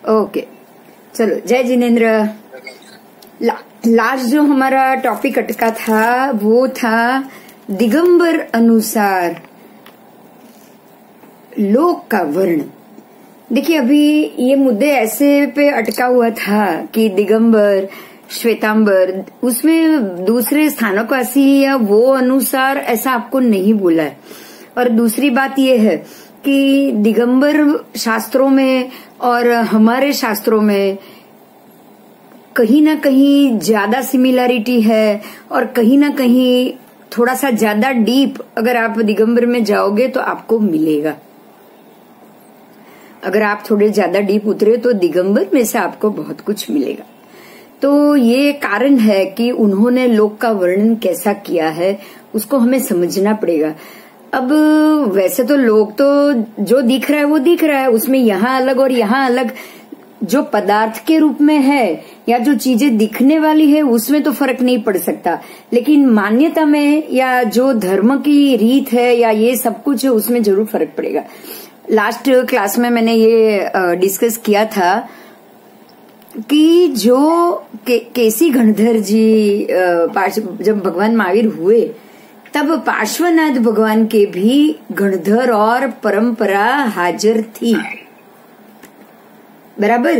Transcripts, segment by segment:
Okay, चलो जय Jinendra. Last जो हमारा टॉपिक अटका था वो था दिगंबर अनुसार लोक का वर्ण। देखिए अभी ये मुद्दे ऐसे पे अटका हुआ था कि दिगंबर, श्वेतांबर, उसमें दूसरे स्थानकवासी या वो अनुसार ऐसा आपको नहीं बोला है। और दूसरी बात ये है कि दिगंबर शास्त्रों में और हमारे शास्त्रों में कहीं ना कहीं ज्यादा सिमिलैरिटी है और कहीं ना कहीं थोड़ा सा ज्यादा डीप अगर आप दिगंबर में जाओगे तो आपको मिलेगा। अगर आप थोड़े ज्यादा डीप उतरे तो दिगंबर में से आपको बहुत कुछ मिलेगा। तो ये कारण है कि उन्होंने लोक का वर्णन कैसा किया है उसको हमें समझना पड़ेगा। अब वैसे तो लोक तो जो दिख रहा है वो दिख रहा है, उसमें यहाँ अलग और यहाँ अलग जो पदार्थ के रूप में है या जो चीजें दिखने वाली है उसमें तो फर्क नहीं पड़ सकता, लेकिन मान्यता में या जो धर्म की रीत है या ये सब कुछ है उसमें जरूर फर्क पड़ेगा। लास्ट क्लास में मैंने ये डिस्कस किया था कि जो केसी गणधर जी जब भगवान महावीर हुए तब पार्श्वनाथ भगवान के भी गणधर और परंपरा हाजिर थी, बराबर।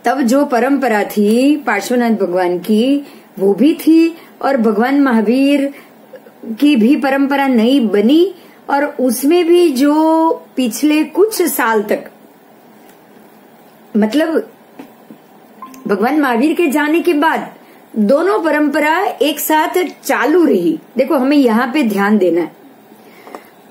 तब जो परंपरा थी पार्श्वनाथ भगवान की वो भी थी और भगवान महावीर की भी परंपरा नई बनी और उसमें भी जो पिछले कुछ साल तक मतलब भगवान महावीर के जाने के बाद दोनों परंपरा एक साथ चालू रही। देखो हमें यहाँ पे ध्यान देना है।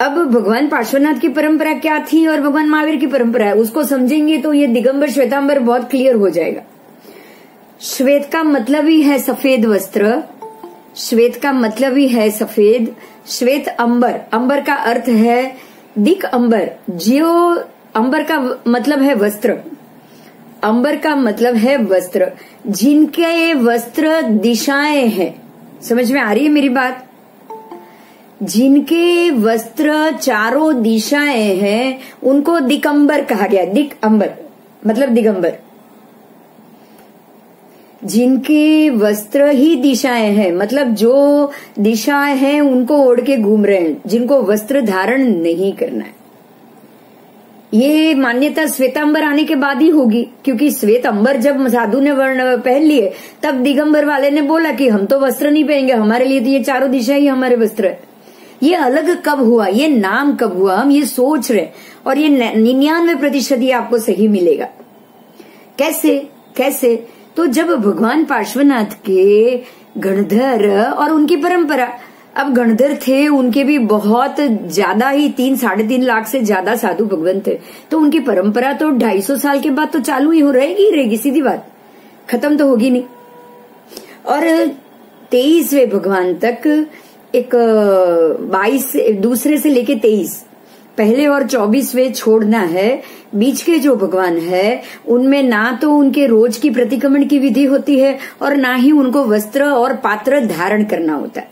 अब भगवान पार्श्वनाथ की परंपरा क्या थी और भगवान महावीर की परंपरा है उसको समझेंगे तो ये दिगंबर श्वेतांबर बहुत क्लियर हो जाएगा। श्वेत का मतलब ही है सफेद वस्त्र, श्वेत का मतलब ही है सफेद। श्वेत अंबर, अंबर का अर्थ है दिक अंबर, जो अंबर का मतलब है वस्त्र, अंबर का मतलब है वस्त्र, जिनके वस्त्र दिशाएं हैं। समझ में आ रही है मेरी बात? जिनके वस्त्र चारों दिशाएं हैं उनको दिगंबर कहा गया। दिक अंबर मतलब दिगंबर, जिनके वस्त्र ही दिशाएं हैं मतलब जो दिशाएं हैं उनको ओढ़ के घूम रहे हैं, जिनको वस्त्र धारण नहीं करना है। ये मान्यता श्वेतांबर आने के बाद ही होगी, क्योंकि श्वेत अंबर जब साधु ने वर्ण पहन लिए तब दिगंबर वाले ने बोला कि हम तो वस्त्र नहीं पहनेंगे, हमारे लिए तो ये चारों दिशा ही हमारे वस्त्र है। ये अलग कब हुआ, ये नाम कब हुआ, हम ये सोच रहे और ये 99% ये आपको सही मिलेगा। कैसे? तो जब भगवान पार्श्वनाथ के गणधर और उनकी परंपरा, अब गणधर थे उनके भी बहुत ज्यादा ही 3-3.5 लाख से ज्यादा साधु भगवान थे, तो उनकी परंपरा तो 250 साल के बाद तो चालू ही रहेगी, सीधी बात, खत्म तो होगी नहीं। और 23वें भगवान तक एक 22 दूसरे से लेके 23 पहले और 24वें छोड़ना है। बीच के जो भगवान है उनमें ना तो उनके रोज की प्रतिक्रमण की विधि होती है और ना ही उनको वस्त्र और पात्र धारण करना होता है,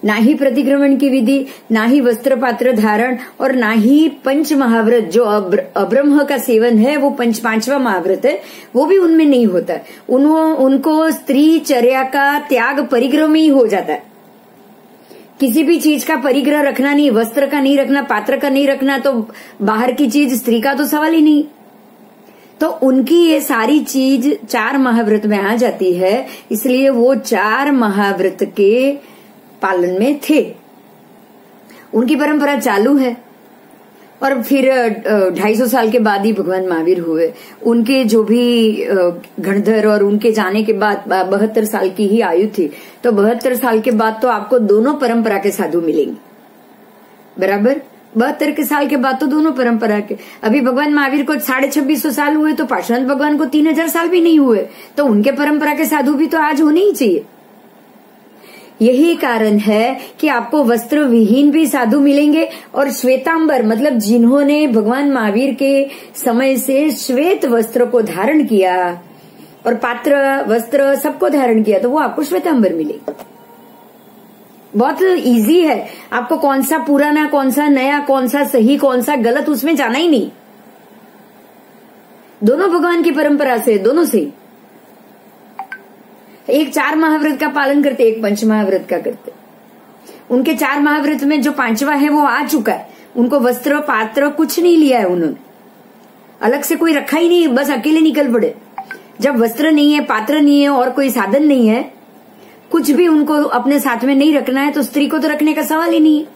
ना ही प्रतिक्रमण की विधि, ना ही वस्त्र पात्र धारण और ना ही पंच महाव्रत जो अब्रह्म का सेवन है वो 5वां महाव्रत है वो भी उनमें नहीं होता है। उनको स्त्री चर्या का त्याग परिग्रह में ही हो जाता है। किसी भी चीज का परिग्रह रखना नहीं, वस्त्र का नहीं रखना, पात्र का नहीं रखना, तो बाहर की चीज स्त्री का तो सवाल ही नहीं। तो उनकी ये सारी चीज 4 महाव्रत में आ जाती है, इसलिए वो 4 महाव्रत के पालन में थे, उनकी परंपरा चालू है। और फिर 250 साल के बाद ही भगवान महावीर हुए। उनके जो भी गणधर और उनके जाने के बाद 72 साल की ही आयु थी, तो 72 साल के बाद तो आपको दोनों परंपरा के साधु मिलेंगे, बराबर। 72 साल के बाद तो दोनों परंपरा के। अभी भगवान महावीर को 2650 साल हुए तो पार्श्वनाथ भगवान को 3000 साल भी नहीं हुए, तो उनके परंपरा के साधु भी तो आज होने ही चाहिए। यही कारण है कि आपको वस्त्र विहीन भी साधु मिलेंगे और श्वेतांबर मतलब जिन्होंने भगवान महावीर के समय से श्वेत वस्त्र को धारण किया और पात्र वस्त्र सबको धारण किया, तो वो आपको श्वेतांबर मिलेगी। बहुत इजी है, आपको कौन सा पुराना, कौन सा नया, कौन सा सही, कौन सा गलत, उसमें जाना ही नहीं। दोनों भगवान की परंपरा से, दोनों से। एक 4 महाव्रत का पालन करते, एक पंच महाव्रत का करते। उनके 4 महाव्रत में जो 5वां है वो आ चुका है, उनको वस्त्र पात्र कुछ नहीं लिया है उन्होंने, अलग से कोई रखा ही नहीं, बस अकेले निकल पड़े। जब वस्त्र नहीं है, पात्र नहीं है और कोई साधन नहीं है, कुछ भी उनको अपने साथ में नहीं रखना है, तो स्त्री को तो रखने का सवाल ही नहीं है।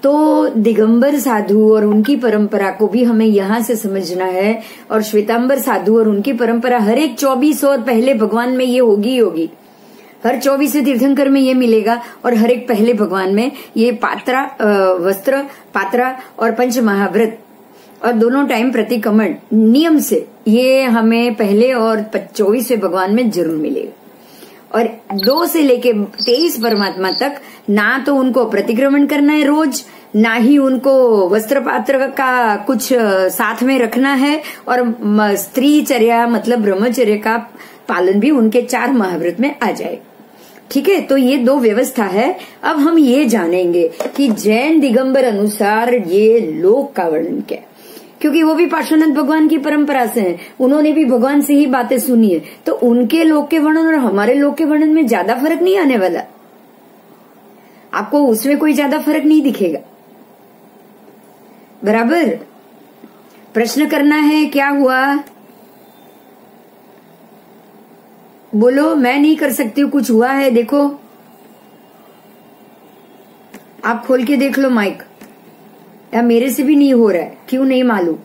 तो दिगंबर साधु और उनकी परंपरा को भी हमें यहां से समझना है, और श्वेतांबर साधु और उनकी परंपरा हर एक 24 और पहले भगवान में ये होगी ही होगी। हर 24वें तीर्थंकर में ये मिलेगा, और हर एक पहले भगवान में ये वस्त्र पात्रा और पंच महाव्रत और दोनों टाइम प्रतिक्रमण नियम से ये हमें पहले और 24वें भगवान में जरूर मिलेगा। और 2 से लेके 23 परमात्मा तक ना तो उनको प्रतिक्रमण करना है रोज, ना ही उनको वस्त्र पात्र का कुछ साथ में रखना है, और स्त्री चर्या मतलब ब्रह्मचर्य का पालन भी उनके 4 महाव्रत में आ जाए। ठीक है, तो ये 2 व्यवस्था है। अब हम ये जानेंगे कि जैन दिगंबर अनुसार ये लोक का वर्णन क्या है, क्योंकि वो भी पार्श्वनाथ भगवान की परंपरा से हैं, उन्होंने भी भगवान से ही बातें सुनी है। तो उनके लोक के वर्णन और हमारे लोक के वर्णन में ज्यादा फर्क नहीं आने वाला, आपको उसमें कोई ज्यादा फर्क नहीं दिखेगा। बराबर, प्रश्न करना है, क्या हुआ बोलो। मैं नहीं कर सकती हूँ, कुछ हुआ है देखो, आप खोल के देख लो माइक, या मेरे से भी नहीं हो रहा है, क्यों नहीं मालूम।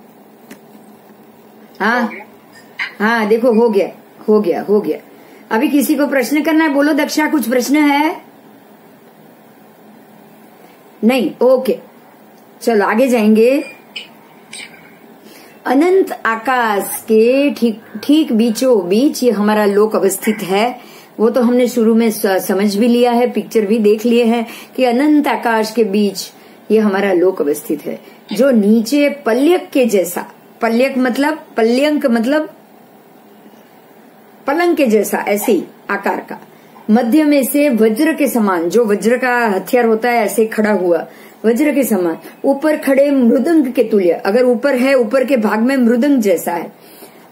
हाँ देखो, हो गया हो गया हो गया। अभी किसी को प्रश्न करना है, बोलो दक्षा, कुछ प्रश्न है? नहीं, ओके, चलो आगे जाएंगे। अनंत आकाश के ठीक बीचों बीच ये हमारा लोक अवस्थित है। वो तो हमने शुरू में समझ भी लिया है, पिक्चर भी देख लिए हैं कि अनंत आकाश के बीच ये हमारा लोक अवस्थित है, जो नीचे पल्यक के जैसा, पल्यक मतलब पल्यंक मतलब पलंग के जैसा, ऐसे ही आकार का, मध्य में से वज्र के समान, जो वज्र का हथियार होता है ऐसे खड़ा हुआ वज्र के समान, ऊपर खड़े मृदंग के तुल्य, अगर ऊपर है ऊपर के भाग में मृदंग जैसा है,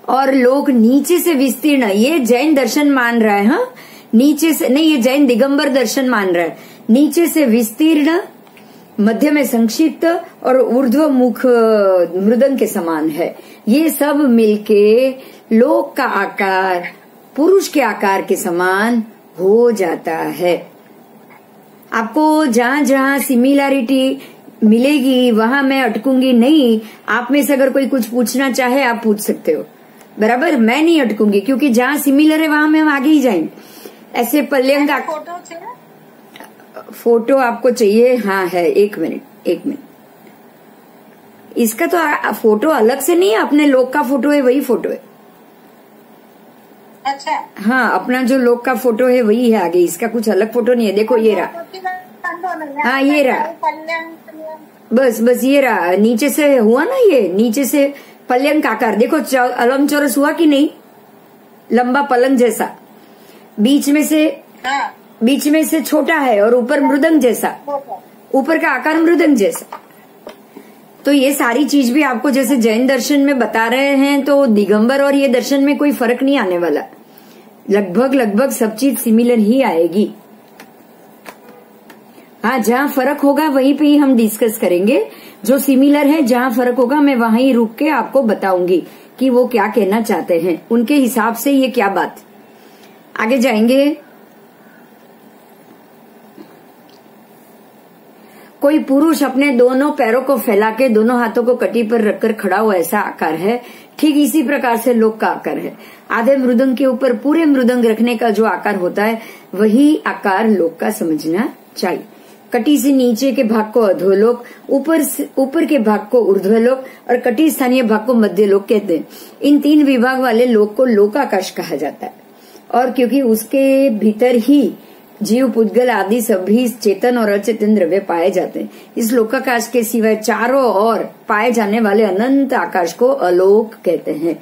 और लोग नीचे से विस्तीर्ण, ये जैन दर्शन मान रहा है, हाँ नीचे से नहीं, ये जैन दिगंबर दर्शन मान रहा है, नीचे से विस्तीर्ण, मध्य में संक्षिप्त और ऊर्ध्व मुख मृदंग के समान है। ये सब मिलके लोक का आकार पुरुष के आकार के समान हो जाता है। आपको जहां जहां सिमिलैरिटी मिलेगी वहां मैं अटकूंगी नहीं। आप में से अगर कोई कुछ पूछना चाहे आप पूछ सकते हो, बराबर, मैं नहीं अटकूंगी, क्योंकि जहां सिमिलर है वहां में हम आगे ही जाएंगे। ऐसे पल्यंग फोटो आपको चाहिए? हाँ है, एक मिनट। इसका तो फोटो अलग से नहीं है, अपने लोग का फोटो है वही फोटो है। अच्छा, हाँ अपना जो लोग का फोटो है वही है आगे, इसका कुछ अलग फोटो नहीं है। देखो ये रहा, हाँ ये रहा, बस ये रहा, नीचे से हुआ ना, ये नीचे से पलंग आकार देखो, अलम चौरस हुआ कि नहीं, लंबा पलंग जैसा, बीच में से छोटा है और ऊपर मृदंग जैसा, ऊपर का आकार मृदंग जैसा। तो ये सारी चीज भी आपको जैसे जैन दर्शन में बता रहे हैं, तो दिगंबर और ये दर्शन में कोई फर्क नहीं आने वाला, लगभग सब चीज सिमिलर ही आएगी। हाँ, जहाँ फर्क होगा वहीं पे ही हम डिस्कस करेंगे। जो सिमिलर है जहाँ फर्क होगा मैं वहां ही रुक के आपको बताऊंगी कि वो क्या कहना चाहते हैं, उनके हिसाब से ये क्या बात। आगे जाएंगे। कोई पुरुष अपने दोनों पैरों को फैला के दोनों हाथों को कटी पर रखकर खड़ा हुआ, ऐसा आकार है। ठीक इसी प्रकार से लोक का आकार है। आधे मृदंग के ऊपर पूरे मृदंग रखने का जो आकार होता है वही आकार लोक का समझना चाहिए। कटी से नीचे के भाग को अधोलोक, ऊपर के भाग को ऊर्ध्वलोक और कटी स्थानीय भाग को मध्यलोक कहते हैं। इन 3 विभाग वाले लोक को लोकाकाश कहा जाता है, और क्योंकि उसके भीतर ही जीव, पुद्गल आदि सभी चेतन और अचेतन द्रव्य पाए जाते हैं, इस लोकाकाश के सिवाय चारों ओर पाए जाने वाले अनंत आकाश को अलोक कहते हैं,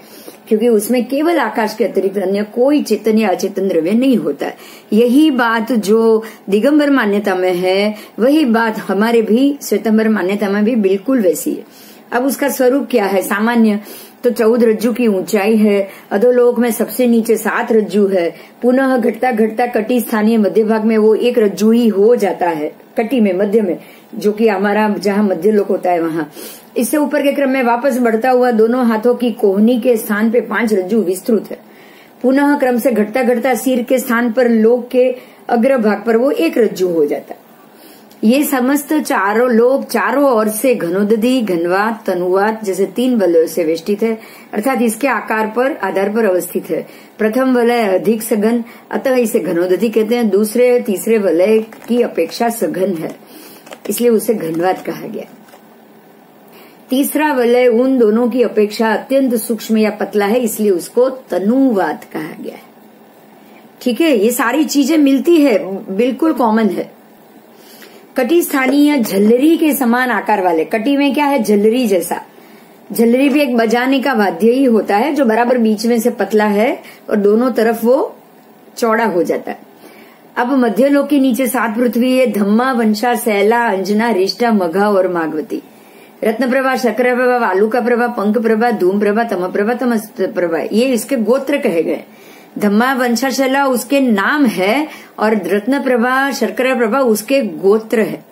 क्योंकि उसमें केवल आकाश के अतिरिक्त अन्य कोई चेतन या अचेतन द्रव्य नहीं होता है। यही बात जो दिगंबर मान्यता में है वही बात हमारे भी श्वेतांबर मान्यता में भी बिल्कुल वैसी है। अब उसका स्वरूप क्या है? सामान्य तो 14 रज्जु की ऊंचाई है, अधोलोक में सबसे नीचे 7 रज्जु है, पुनः घटता घटता कटी स्थानीय मध्य भाग में वो 1 रज्जु ही हो जाता है, कटी में मध्य में, जो कि हमारा जहाँ मध्य लोक होता है वहां। इससे ऊपर के क्रम में वापस बढ़ता हुआ दोनों हाथों की कोहनी के स्थान पे 5 रज्जु विस्तृत है। पुनः क्रम से घटता घटता सिर के स्थान पर लोक के अग्र भाग पर वो 1 रज्जु हो जाता है। ये समस्त चारों लोक चारों ओर से घनोदधि, घनवात, तनुवात जैसे 3 वलयों से वेष्टित है, अर्थात इसके आकार पर आधार पर अवस्थित है। प्रथम वलय अधिक सघन, अतः इसे घनोदधि कहते हैं। दूसरे तीसरे वलय की अपेक्षा सघन है, इसलिए उसे घनवात कहा गया। तीसरा वलय उन दोनों की अपेक्षा अत्यंत सूक्ष्म या पतला है, इसलिए उसको तनुवात कहा गया है। ठीक है, ये सारी चीजें मिलती है, बिल्कुल कॉमन है। कटी स्थानीय झल्लरी के समान आकार वाले, कटी में क्या है? झल्लरी जैसा। झल्लरी भी एक बजाने का वाद्य ही होता है जो बराबर बीच में से पतला है और दोनों तरफ वो चौड़ा हो जाता है। अब मध्यलोक के नीचे 7 पृथ्वी है, धम्मा, वंशा, सैला, अंजना, रिष्टा, मघा और मागवती। रत्न प्रभा, शर्करा प्रभा, वालुका प्रभा, पंख प्रभा, धूम प्रभा, तम प्रभा, तमस प्रभा, ये इसके गोत्र कहे गए। धम्मा, वंशा, शैला उसके नाम है और रत्न प्रभा, शर्करा प्रभा उसके गोत्र है।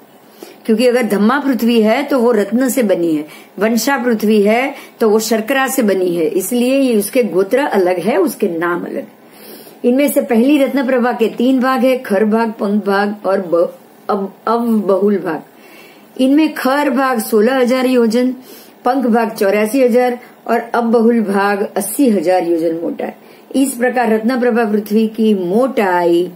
क्योंकि अगर धम्मा पृथ्वी है तो वो रत्न से बनी है, वंशा पृथ्वी है तो वो शर्करा से बनी है, इसलिए ये उसके गोत्र अलग है, उसके नाम अलग है। इनमें से पहली रत्न प्रभा के 3 भाग है, खर भाग, पंख भाग और अवबहुल भाग। इनमें खर भाग 16,000 योजन, पंख भाग 84,000 और अवबहुल भाग 80,000 योजन मोटा है। इस प्रकार रत्न प्रभा पृथ्वी की मोटाई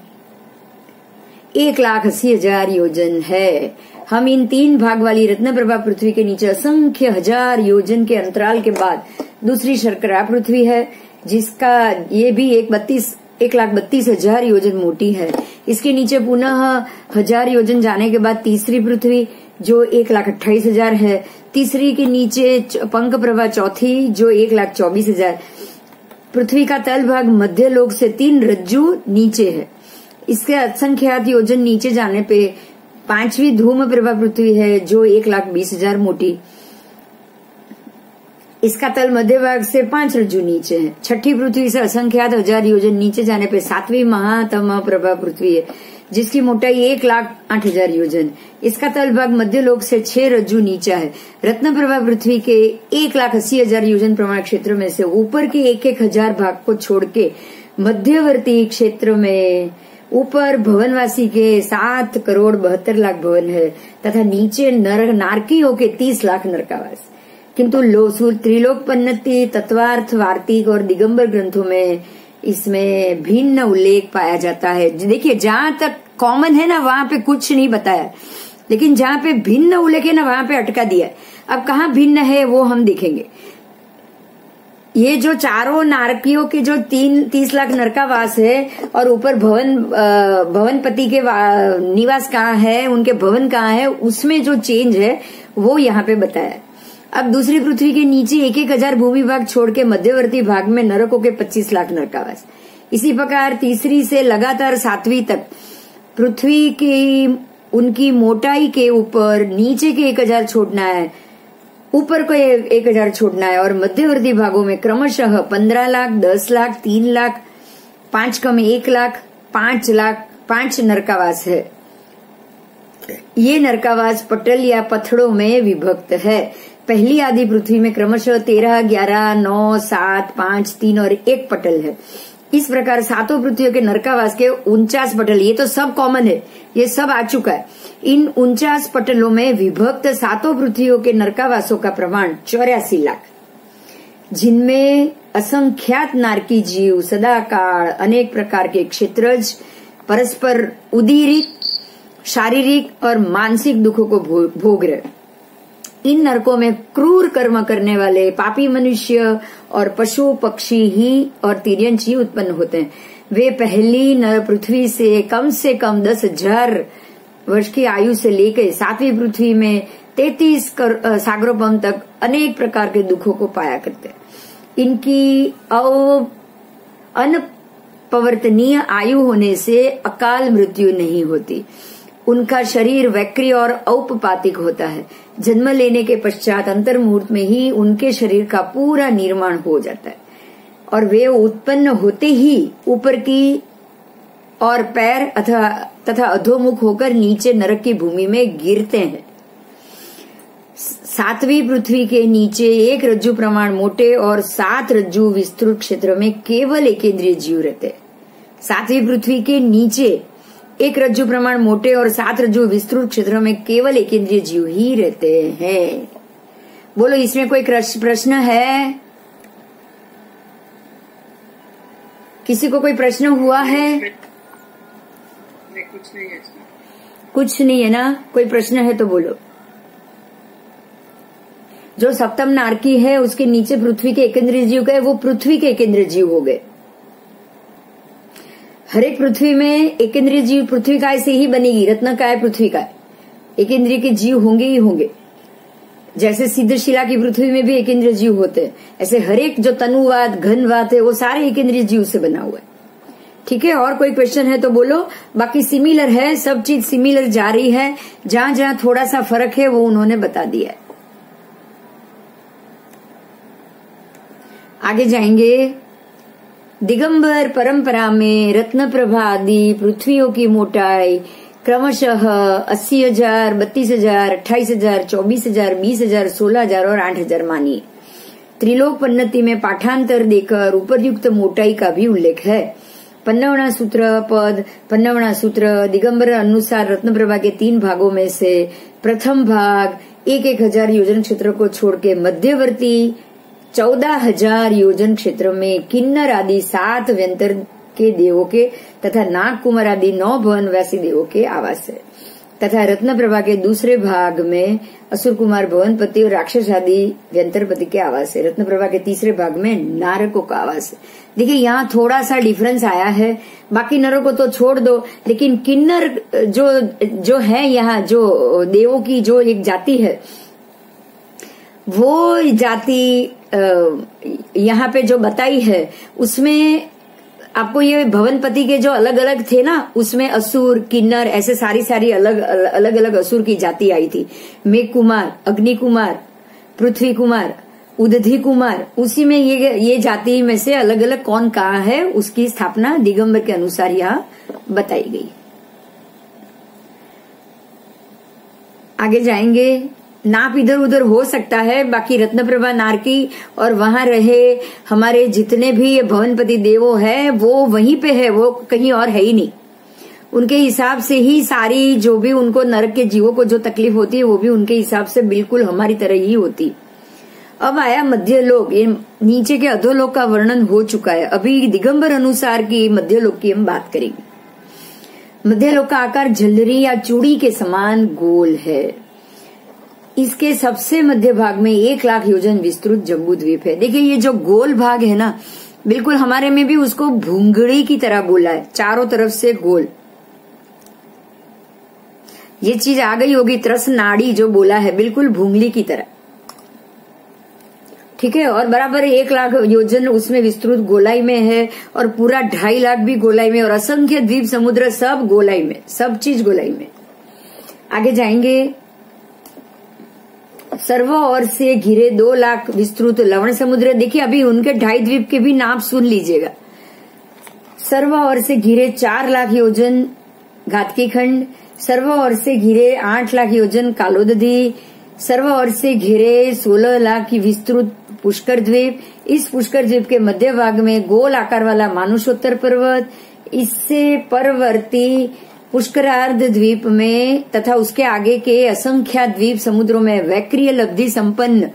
1,80,000 योजन है। हम इन 3 भाग वाली रत्न प्रभा पृथ्वी के नीचे असंख्य हजार योजन के अंतराल के बाद दूसरी शर्करा पृथ्वी है, जिसका ये भी 1,32,000 योजन मोटी है। इसके नीचे पुनः 1000 योजन जाने के बाद तीसरी पृथ्वी जो 1,28,000 है, तीसरी के नीचे पंख प्रभा चौथी जो 1,24,000। पृथ्वी का तल भाग मध्य लोक से 3 रज्जु नीचे है। इसके असंख्यात योजन नीचे जाने पे 5वीं धूम प्रभा पृथ्वी है जो 1,20,000 मोटी। इसका तल मध्य भाग से 5 रज्जु नीचे है। छठी पृथ्वी से असंख्यात 1000 योजन नीचे जाने पे 7वीं महातम प्रभा पृथ्वी है, जिसकी मोटाई 1,08,000 योजन। इसका तल भाग मध्य लोक से 6 रज्जु नीचा है। रत्न प्रभा पृथ्वी के 1,80,000 योजन प्रमाण क्षेत्र में से ऊपर के 1,000 भाग को छोड़ के मध्यवर्ती क्षेत्र में ऊपर भवनवासी के 7,72,00,000 भवन है तथा नीचे नारकियों के 30 लाख नरकावास। किंतु त्रिलोक पन्नति, तत्वार्थ, वार्तिक और दिगंबर ग्रंथों में इसमें भिन्न उल्लेख पाया जाता है। देखिए, जहां तक कॉमन है ना वहां पे कुछ नहीं बताया, लेकिन जहां पे भिन्न उल्लेख है ना वहां पे अटका दिया है। अब कहाँ भिन्न है वो हम देखेंगे। ये जो चारों नारकियों के जो 30 लाख नरकावास है और ऊपर भवनपति के निवास कहाँ है, उनके भवन कहाँ है, उसमें जो चेंज है वो यहाँ पे बताया। अब दूसरी पृथ्वी के नीचे 1,000 भूमि भाग छोड़ के मध्यवर्ती भाग में नरकों के 25 लाख नरकावास। इसी प्रकार तीसरी से लगातार 7वीं तक पृथ्वी की उनकी मोटाई के ऊपर नीचे के 1,000 छोड़ना है, ऊपर को 1,000 छोड़ना है और मध्यवर्ती भागों में क्रमशः 15 लाख, 10 लाख, 3 लाख, 5 कम 1 लाख, 5 लाख 5 नरकावास है। ये नरकावास पटल या पत्थरों में विभक्त है। पहली आदि पृथ्वी में क्रमशः 13, 11, 9, 7, 5, 3 और 1 पटल है। इस प्रकार 7 पृथ्वियों के नरकावास के 49 पटल, ये तो सब कॉमन है, ये सब आ चुका है। इन 49 पटलों में विभक्त 7 पृथ्वियों के नरकावासों का प्रमाण 84 लाख, जिनमें असंख्यात नारकी जीव सदाकाल अनेक प्रकार के क्षेत्रज परस्पर उदीरित शारीरिक और मानसिक दुखों को भोग रहे। इन नरकों में क्रूर कर्म करने वाले पापी मनुष्य और पशु पक्षी ही और तिर्यंच ही उत्पन्न होते हैं। वे पहली नर पृथ्वी से कम 10,000 वर्ष की आयु से लेकर 7वीं पृथ्वी में 33 सागरोपम तक अनेक प्रकार के दुखों को पाया करते हैं। इनकी अनपवर्तनीय आयु होने से अकाल मृत्यु नहीं होती। उनका शरीर वैक्री और औपपातिक होता है। जन्म लेने के पश्चात अंतर मुहूर्त में ही उनके शरीर का पूरा निर्माण हो जाता है और वे उत्पन्न होते ही ऊपर की और पैर तथा अधोमुख होकर नीचे नरक की भूमि में गिरते हैं। सातवीं पृथ्वी के नीचे एक रज्जु प्रमाण मोटे और 7 रज्जु विस्तृत क्षेत्र में केवल एकेंद्रिय जीव रहते। सातवीं पृथ्वी के नीचे एक रज्जु प्रमाण मोटे और 7 रज्जु विस्तृत क्षेत्र में केवल एकेंद्रिय जीव ही रहते हैं। बोलो, इसमें कोई प्रश्न है? किसी को कोई प्रश्न हुआ है? कुछ नहीं है। कुछ नहीं है ना? कोई प्रश्न है तो बोलो। जो सप्तम नारकी है उसके नीचे पृथ्वी के एकेंद्रिय जीव गए, वो पृथ्वी के एकेंद्रिय जीव हो गए। हर एक पृथ्वी में एकेंद्रिय जीव पृथ्वी काय से ही बनेगी, रत्न काय पृथ्वी काय, एकेंद्रिय के जीव होंगे ही होंगे। जैसे सिद्ध शिला की पृथ्वी में भी एकेंद्रिय जीव होते हैं, ऐसे हर एक जो तनुवाद घनवाद है वो सारे एकेंद्रिय जीव से बना हुआ है। ठीक है, और कोई क्वेश्चन है तो बोलो। बाकी सिमिलर है, सब चीज सिमिलर जा रही है, जहां जहां थोड़ा सा फर्क है वो उन्होंने बता दिया है। आगे जाएंगे। दिगंबर परंपरा में रत्न प्रभा आदि पृथ्वियों की मोटाई क्रमशः 80,000, 32,000, 28,000, 24,000, 20,000, 16,000 और 8,000 मानिए। त्रिलोक पन्नति में पाठांतर देकर उपरयुक्त मोटाई का भी उल्लेख है। 55वां सूत्र पद 55वां सूत्र दिगंबर अनुसार रत्न प्रभा के 3 भागों में से प्रथम भाग 1,000 योजन क्षेत्र को छोड़ के मध्यवर्ती 14,000 योजन क्षेत्र में किन्नर आदि 7 व्यंतर के देवों के तथा नाग कुमार आदि 9 भवन व्यासी देवों के आवास है तथा रत्न प्रभा के दूसरे भाग में असुर कुमार भवनपति और राक्षस आदि व्यंतरपति के आवास है। रत्न प्रभा के तीसरे भाग में नारकों का आवास है। देखिए, यहाँ थोड़ा सा डिफरेंस आया है, बाकी नरों को तो छोड़ दो, लेकिन किन्नर जो है यहाँ जो देवों की जो एक जाति है, वो जाति यहाँ पे जो बताई है उसमें आपको ये भवनपति के जो अलग अलग थे ना, उसमें असुर किन्नर ऐसे सारी अलग असुर की जाति आई थी। मेघ कुमार, अग्नि कुमार, पृथ्वी कुमार, उदधि कुमार, उसी में ये जाति में से अलग अलग कौन कहाँ है उसकी स्थापना दिगंबर के अनुसार यहाँ बताई गई। आगे जाएंगे। नाप इधर उधर हो सकता है, बाकी रत्नप्रभा नारकी और वहां रहे हमारे जितने भी भवनपति देवो है वो वहीं पे है, वो कहीं और है ही नहीं। उनके हिसाब से ही सारी जो भी उनको नरक के जीवों को जो तकलीफ होती है वो भी उनके हिसाब से बिल्कुल हमारी तरह ही होती। अब आया मध्यलोक। ये नीचे के अधोलोक का वर्णन हो चुका है, अभी दिगंबर अनुसार की मध्यलोक की हम बात करेंगे। मध्यलोक का आकार झल्लरी या चूड़ी के समान गोल है। इसके सबसे मध्य भाग में 1,00,000 योजन विस्तृत जम्बू द्वीप है। देखिए, ये जो गोल भाग है ना, बिल्कुल हमारे में भी उसको भूंगड़ी की तरह बोला है, चारों तरफ से गोल। ये चीज आ गई होगी, त्रस नाड़ी जो बोला है, बिल्कुल भूंगली की तरह। ठीक है, और बराबर 1,00,000 योजन उसमें विस्तृत गोलाई में है और पूरा 2,50,000 भी गोलाई में और असंख्य द्वीप समुद्र सब गोलाई में, सब चीज गोलाई में। आगे जाएंगे। सर्व ओर से घिरे 2,00,000 विस्तृत लवण समुद्र। देखिए, अभी उनके 2.5 द्वीप के भी नाप सुन लीजिएगा। सर्व ओर से घिरे 4,00,000 योजन घातकी खंड, सर्व ओर से घिरे 8,00,000 योजन कालोदधी, सर्व ओर से घिरे 16,00,000 की विस्तृत पुष्कर द्वीप। इस पुष्कर द्वीप के मध्य भाग में गोल आकार वाला मानुषोत्तर पर्वत, इससे परवर्ती पुष्करार्ध द्वीप में तथा उसके आगे के असंख्या द्वीप समुद्रों में वैक्रिय लब्धि संपन्न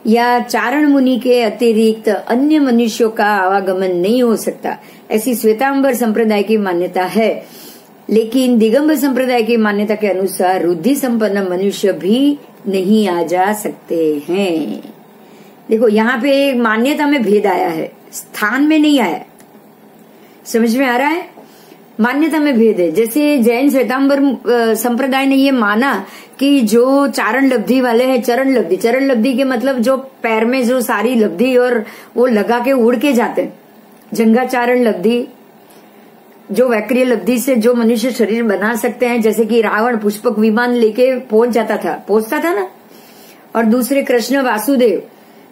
या चारण मुनि के अतिरिक्त अन्य मनुष्यों का आवागमन नहीं हो सकता, ऐसी श्वेतांबर संप्रदाय की मान्यता है। लेकिन दिगंबर संप्रदाय की मान्यता के अनुसार रुद्धि संपन्न मनुष्य भी नहीं आ जा सकते हैं। देखो, यहाँ पे मान्यता में भेद आया है, स्थान में नहीं आया। समझ में आ रहा है? मान्यता में भेद है। जैसे जैन श्वेतांबर संप्रदाय ने ये माना कि जो चारण लब्धि वाले हैं, चरण लब्धि के मतलब जो पैर में जो सारी लब्धि और वो लगा के उड़ के जाते हैं, जंगा चारण लब्धि, जो वैक्रिय लब्धि से जो मनुष्य शरीर बना सकते हैं, जैसे कि रावण पुष्पक विमान लेके पहुंचता था ना। और दूसरे कृष्ण वासुदेव,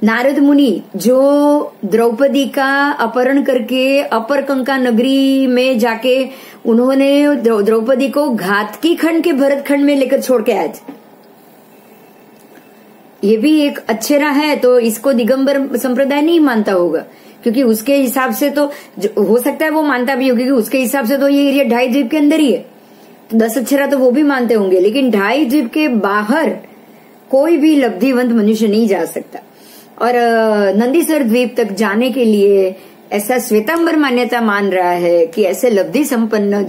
नारद मुनि जो द्रौपदी का अपहरण करके अपरकंका नगरी में जाके उन्होंने द्रौपदी को घातकी खंड के भरत खंड में लेकर छोड़ के आए थे। ये भी एक अक्षरा है, तो इसको दिगंबर संप्रदाय नहीं मानता होगा, क्योंकि उसके हिसाब से तो हो सकता है वो मानता भी होगा, क्योंकि उसके हिसाब से तो ये एरिया 2.5 द्वीप के अंदर ही है, तो 10 अक्षरा तो वो भी मानते होंगे। लेकिन 2.5 द्वीप के बाहर कोई भी लब्धिवंत मनुष्य नहीं जा सकता। और नंदीश्वर द्वीप तक जाने के लिए ऐसा श्वेतांबर मान्यता मान रहा है कि ऐसे लब्धि संपन्न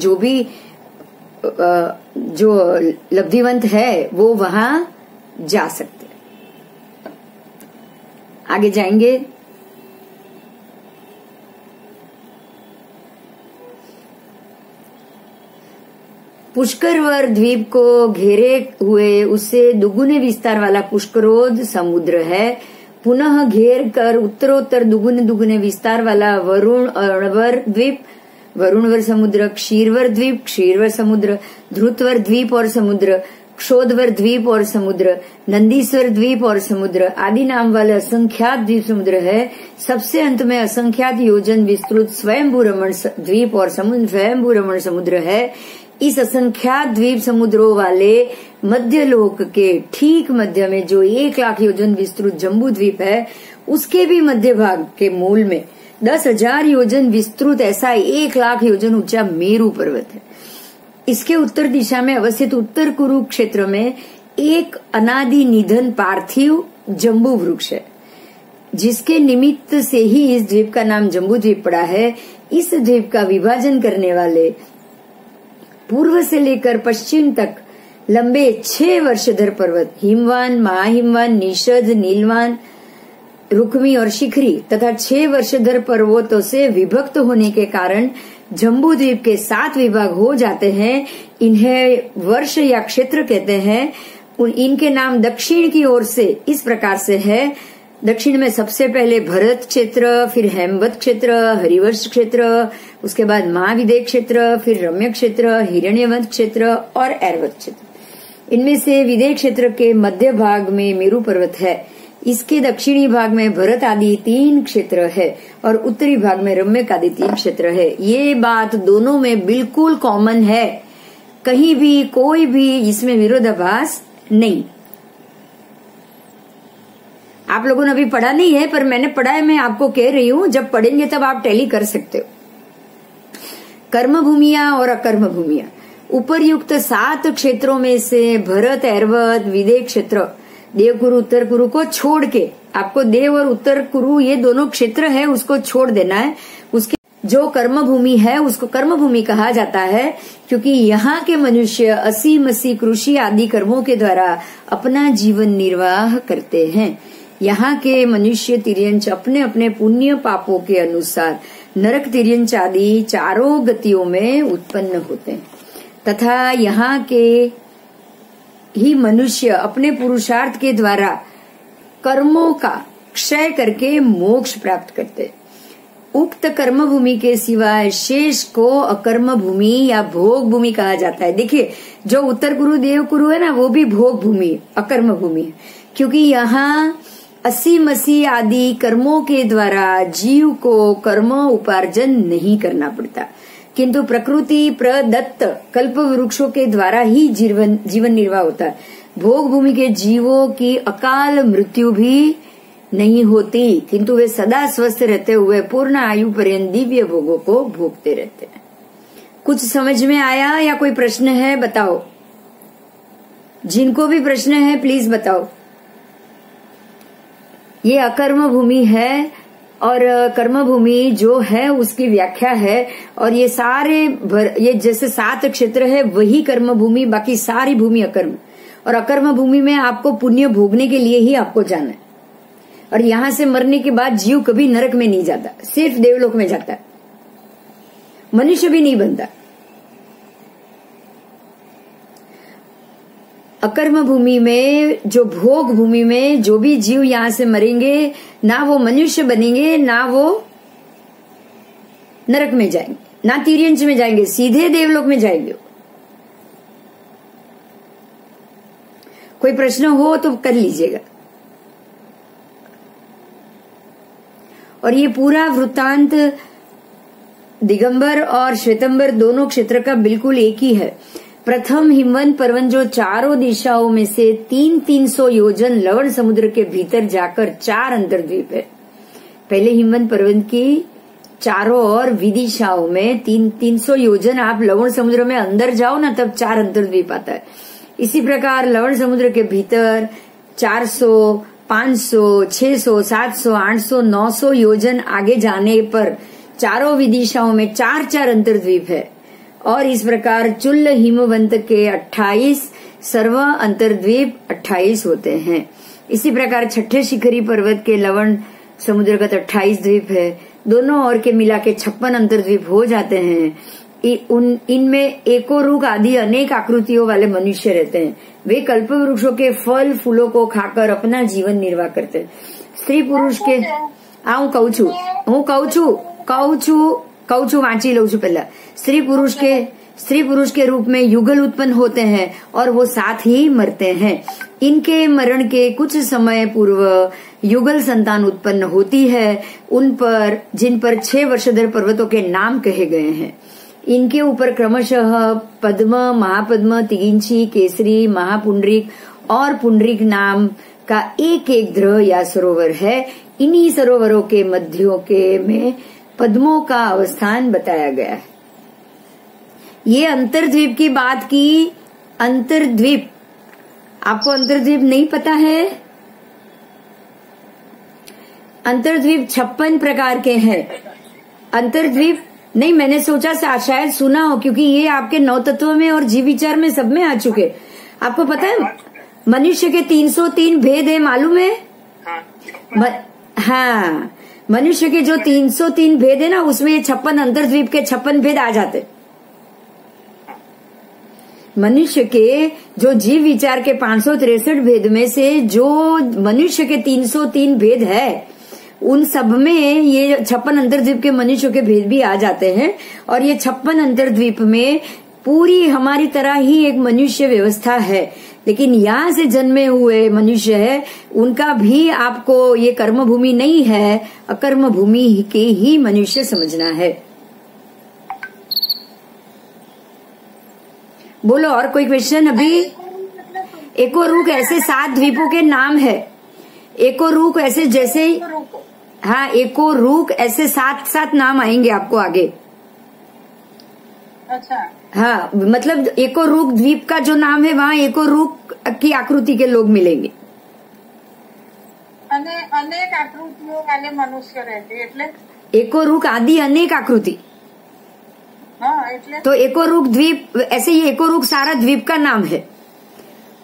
जो लब्धिवंत है वो वहां जा सकते। आगे जाएंगे। पुष्करवर द्वीप को घेरे हुए उससे दुगुने विस्तार वाला पुष्करोद समुद्र है। पुनः घेर कर उत्तरोत्तर दुगुने विस्तार वाला वरुणवर द्वीप, वरुणवर समुद्र, क्षीरवर द्वीप, क्षीरवर समुद्र, ध्रुतवर द्वीप और समुद्र, क्षोधवर द्वीप और समुद्र, नंदीश्वर द्वीप और समुद्र आदि नाम वाले असंख्यात द्वीप समुद्र है। सबसे अंत में असंख्यात योजन विस्तृत स्वयंभू रमण द्वीप और स्वयंभू रमण समुद्र है। इस असंख्यात द्वीप समुद्रों वाले मध्य लोक के ठीक मध्य में जो 1 लाख योजन विस्तृत जम्बू द्वीप है, उसके भी मध्य भाग के मूल में 10,000 योजन विस्तृत ऐसा 1 लाख योजन ऊंचा मेरू पर्वत है। इसके उत्तर दिशा में अवस्थित उत्तर कुरु क्षेत्र में एक अनादि निधन पार्थिव जम्बू वृक्ष है, जिसके निमित्त से ही इस द्वीप का नाम जम्बू द्वीप पड़ा है। इस द्वीप का विभाजन करने वाले पूर्व से लेकर पश्चिम तक लंबे 6 वर्षधर पर्वत हिमवान, महाहिमवान, निषद, नीलवान, रुक्मी और शिखरी तथा 6 वर्षधर पर्वतों से विभक्त होने के कारण जम्बू द्वीप के 7 विभाग हो जाते हैं। इन्हें वर्ष या क्षेत्र कहते हैं। इनके नाम दक्षिण की ओर से इस प्रकार से है। दक्षिण में सबसे पहले भरत क्षेत्र, फिर हेमवत क्षेत्र, हरिवर्ष क्षेत्र, उसके बाद महाविदेह क्षेत्र, फिर रम्य क्षेत्र, हिरण्यवंत क्षेत्र और ऐरवत क्षेत्र। इनमें से विदेह क्षेत्र के मध्य भाग में मेरू पर्वत है। इसके दक्षिणी भाग में भरत आदि 3 क्षेत्र है और उत्तरी भाग में रम्यक आदि 3 क्षेत्र है। ये बात दोनों में बिल्कुल कॉमन है, कहीं भी कोई भी इसमें विरोधाभास नहीं। आप लोगों ने अभी पढ़ा नहीं है, पर मैंने पढ़ा है, मैं आपको कह रही हूं, जब पढ़ेंगे तब आप टैली कर सकते हो। कर्म भूमिया और अकर्म भूमिया, उपरयुक्त 7 क्षेत्रों में से भरत, ऐरवत, विदेह क्षेत्र, देव कुरु, उत्तर कुरु को छोड़ के, आपको देव और उत्तर कुरु ये दोनों क्षेत्र है उसको छोड़ देना है। उसके जो कर्म भूमि है उसको कर्म भूमि कहा जाता है, क्योंकि यहाँ के मनुष्य 80 कृषि आदि कर्मों के द्वारा अपना जीवन निर्वाह करते हैं। यहाँ के मनुष्य तिर्यंच अपने अपने पुण्य पापों के अनुसार नरक, तिर्यंच आदि चारों गतियों में उत्पन्न होते हैं तथा यहाँ के ही मनुष्य अपने पुरुषार्थ के द्वारा कर्मों का क्षय करके मोक्ष प्राप्त करते। उक्त कर्म भूमि के सिवाय शेष को अकर्म भूमि या भोग भूमि कहा जाता है। देखिए, जो उत्तर कुरु, देव कुरु है ना, वो भी भोग भूमि, अकर्म भूमि है, क्योंकि यहाँ 80 आदि कर्मों के द्वारा जीव को कर्म उपार्जन नहीं करना पड़ता, किंतु प्रकृति प्रदत्त कल्प वृक्षों के द्वारा ही जीवन निर्वाह होता है। भोग भूमि के जीवों की अकाल मृत्यु भी नहीं होती, किंतु वे सदा स्वस्थ रहते हुए पूर्ण आयु पर्यंत दिव्य भोगों को भोगते रहते हैं। कुछ समझ में आया या कोई प्रश्न है? बताओ। जिनको भी प्रश्न है प्लीज बताओ। ये अकर्म भूमि है और कर्म भूमि जो है उसकी व्याख्या है। और ये सारे ये जैसे 7 क्षेत्र है वही कर्म भूमि, बाकी सारी भूमि अकर्म। और अकर्म भूमि में आपको पुण्य भोगने के लिए ही आपको जाना है। और यहां से मरने के बाद जीव कभी नरक में नहीं जाता, सिर्फ देवलोक में जाता है, मनुष्य भी नहीं बनता। अकर्म भूमि में, जो भोग भूमि में जो भी जीव यहां से मरेंगे, ना वो मनुष्य बनेंगे ना वो नरक में जाएंगे, ना तिर्यंच में जाएंगे, सीधे देवलोक में जाएंगे। कोई प्रश्न हो तो कर लीजिएगा। और ये पूरा वृत्तांत दिगंबर और श्वेतंबर दोनों क्षेत्र का बिल्कुल एक ही है। प्रथम हिमवंत पर्वत जो चारों दिशाओं में से 300 योजन लवण समुद्र के भीतर जाकर 4 अंतर्द्वीप है। पहले हिमवंत पर्वत की चारों ओर विदिशाओं में 300 योजन आप लवण समुद्र में अंदर जाओ ना, तब 4 अंतर्द्वीप आता है। इसी प्रकार लवण समुद्र के भीतर 400, 500, 600, 700, 800, 900 योजन आगे जाने पर चारों विदिशाओं में 4 अंतर्द्वीप है। और इस प्रकार चुल्ल हिमवंत के 28, सर्व अंतर्द्वीप 28 होते हैं। इसी प्रकार छठे शिखरी पर्वत के लवण समुद्र का 28 द्वीप है। दोनों ओर के मिला के 56 अंतर्द्वीप हो जाते हैं। इनमें एकोरूक आदि अनेक आकृतियों वाले मनुष्य रहते हैं। वे कल्प वृक्षों के फल फूलों को खाकर अपना जीवन निर्वाह करते हैं। स्त्री पुरुष के હું કહું છું વાંચી લઉં છું પહેલા। स्त्री पुरुष के रूप में युगल उत्पन्न होते हैं और वो साथ ही मरते हैं। इनके मरण के कुछ समय पूर्व युगल संतान उत्पन्न होती है, जिन पर 6 वर्षधर पर्वतों के नाम कहे गए हैं। इनके ऊपर क्रमशः पद्म, महापद्म, तिगिंची, केसरी, महापुंडरीक और पुंडरीक नाम का एक द्रह या सरोवर है। इन्हीं सरोवरों के मध्यों में पद्मों का अवस्थान बताया गया है। ये अंतर्द्वीप की बात की। अंतर्द्वीप, आपको अंतर्द्वीप नहीं पता है? अंतर्द्वीप 56 प्रकार के हैं। अंतर्द्वीप नहीं, मैंने सोचा शायद सुना हो, क्योंकि ये आपके 9 तत्व में और जीव विचार में सब में आ चुके। आपको पता है मनुष्य के 303 भेद है, मालूम है? हाँ, मनुष्य के जो 303 भेद है ना, उसमें ये 56 अंतर्द्वीप के 56 भेद आ जाते। मनुष्य के जो जीव विचार के 563 भेद में से जो मनुष्य के 303 भेद है, उन सब में ये 56 अंतर्द्वीप के मनुष्यों के भेद भी आ जाते हैं। और ये 56 अंतर्द्वीप में पूरी हमारी तरह ही एक मनुष्य व्यवस्था है, लेकिन यहाँ से जन्मे हुए मनुष्य है, उनका भी आपको ये कर्म भूमि नहीं है, अकर्म भूमि के ही मनुष्य समझना है। बोलो और कोई क्वेश्चन? अभी एकोरूक ऐसे 7 द्वीपों के नाम है। एकोरूक ऐसे जैसे, हाँ, एकोरूक ऐसे 7 नाम आएंगे आपको आगे। अच्छा, हाँ, मतलब एकोरूक द्वीप का जो नाम है, वहाँ एकोरूक की आकृति के लोग मिलेंगे। अनेक आकृतियों वाले मनुष्य रहते એટલે एकोरूक आदि अनेक आकृति। हाँ, એટલે तो एकोरूक द्वीप, ऐसे ही एकोरूक सारा द्वीप का नाम है।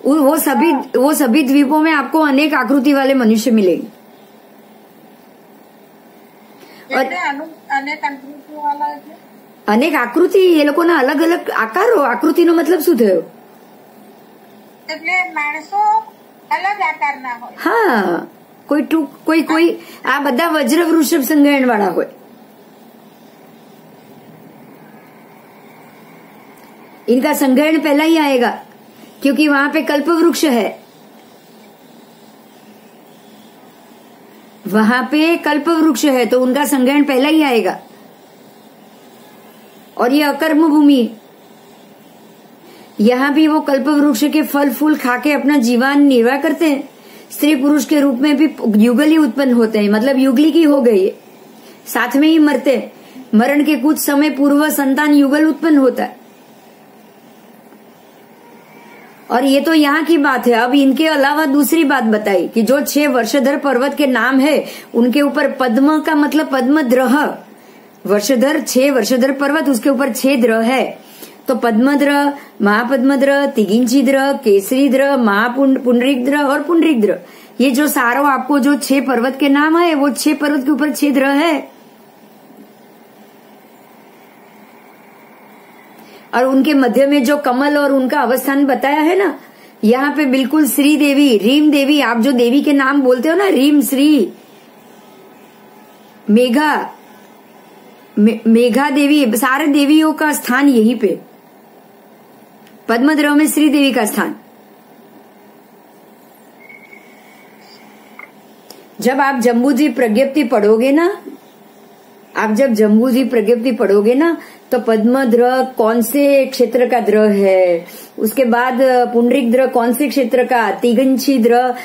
वो सभी द्वीपों में आपको अनेक आकृति वाले मनुष्य मिलेंगे। और अनेक आकृतियों वाला है। अनेक आकृति, ये लोगों ना अलग अलग आकारो। आकृति नो मतलब શું થયો? એટલે માણસો અલગ આકારના હોય। हाँ, कोई आ બધા वज्र वृषभ संग्रहण वाला હોય। इनका संग्रहण पहला ही आएगा, क्योंकि वहां पे कल्प वृक्ष है। वहां पे कल्प वृक्ष है, तो उनका संग्रहण पहला ही आएगा। और ये अकर्म भूमि, यहाँ भी वो कल्प वृक्ष के फल फूल खा के अपना जीवन निर्वाह करते हैं। स्त्री पुरुष के रूप में भी युगल ही उत्पन्न होते हैं, मतलब युगली की हो गई है, साथ में ही मरते हैं। मरण के कुछ समय पूर्व संतान युगल उत्पन्न होता है। और ये तो यहाँ की बात है। अब इनके अलावा दूसरी बात बताई कि जो 6 वर्षधर पर्वत के नाम है, उनके ऊपर पद्म का मतलब पद्मद्रह, वर्षधर 6 वर्षधर पर्वत, उसके ऊपर 6 द्रह है। तो पद्मद्रह, महापद्मद्रह, तिगिंचीद्रह, केसरीद्रह, महापुंडरीकद्रह और पुंडरीकद्रह, ये जो सारों आपको जो 6 पर्वत के नाम है, वो 6 पर्वत के ऊपर 6 द्रह है। और उनके मध्य में जो कमल और उनका अवस्थान बताया है ना, यहाँ पे बिल्कुल श्री देवी, रीम देवी, आप जो देवी के नाम बोलते हो ना, रीम, श्री, मेघा देवी, सारे देवियों का स्थान यहीं पे, पद्मद्रव में श्री देवी का स्थान। जब आप जम्बूद्वीप प्रज्ञप्ति पढ़ोगे ना, आप जब जम्बूद्वीप प्रज्ञप्ति पढ़ोगे ना, तो पद्मद्रव कौन से क्षेत्र का द्रव है, उसके बाद पुंडरीक द्रव कौन से क्षेत्र का, तिगंची द्रव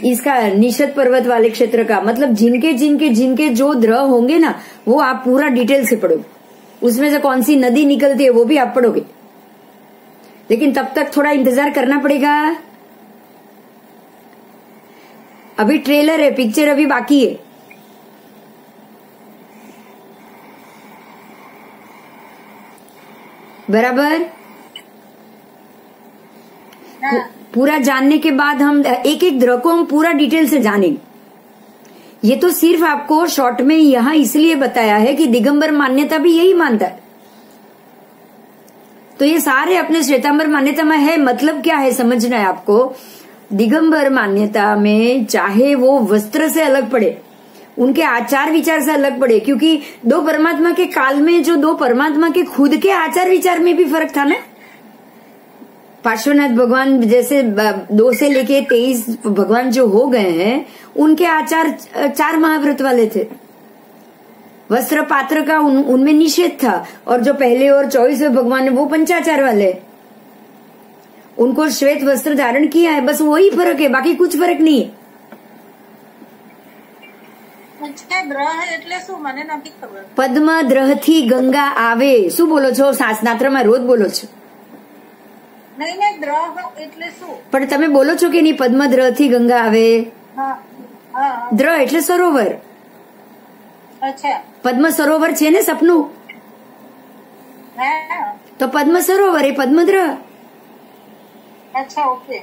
इसका निषद पर्वत वाले क्षेत्र का, मतलब जिनके जिनके जिनके जो द्रव होंगे ना, वो आप पूरा डिटेल से पढ़ोगे। उसमें से कौन सी नदी निकलती है वो भी आप पढ़ोगे, लेकिन तब तक थोड़ा इंतजार करना पड़ेगा। अभी ट्रेलर है, पिक्चर अभी बाकी है। बराबर? पूरा जानने के बाद हम एक एक द्रव को हम पूरा डिटेल से जानेंगे। ये तो सिर्फ आपको शॉर्ट में यहां इसलिए बताया है कि दिगंबर मान्यता भी यही मानता है। तो ये सारे अपने श्वेतांबर मान्यता में है, मतलब क्या है समझना है आपको। दिगंबर मान्यता में चाहे वो वस्त्र से अलग पड़े, उनके आचार विचार से अलग पड़े, क्योंकि दो परमात्मा के काल में जो दो परमात्मा के खुद के आचार विचार में भी फर्क था ना। पार्श्वनाथ भगवान जैसे 2 से लेके 23 भगवान जो हो गए हैं, उनके आचार 4 महाव्रत वाले थे। वस्त्र पात्र का उनमें निषेध था, और जो पहले और 24वें भगवान है वो पंचाचार वाले, उनको श्वेत वस्त्र धारण किया है। बस वही फर्क है, बाकी कुछ फर्क नहीं है। पद्मद्रह थी गंगा आवे, શું બોલો છો? શાસ્ત્રામાં રોજ બોલો છો? નહીં, દ્રહ એટલે શું? પણ તમે બોલો છો કે નહીં? પદ્મદ્રહ થી ગંગા આવે. દ્રહ એટલે સરોવર. અચ્છા, પદ્મ સરોવર છે ને સપનું, તો પદ્મ સરોવર એ પદ્મદ્રહ. અચ્છા, ઓકે.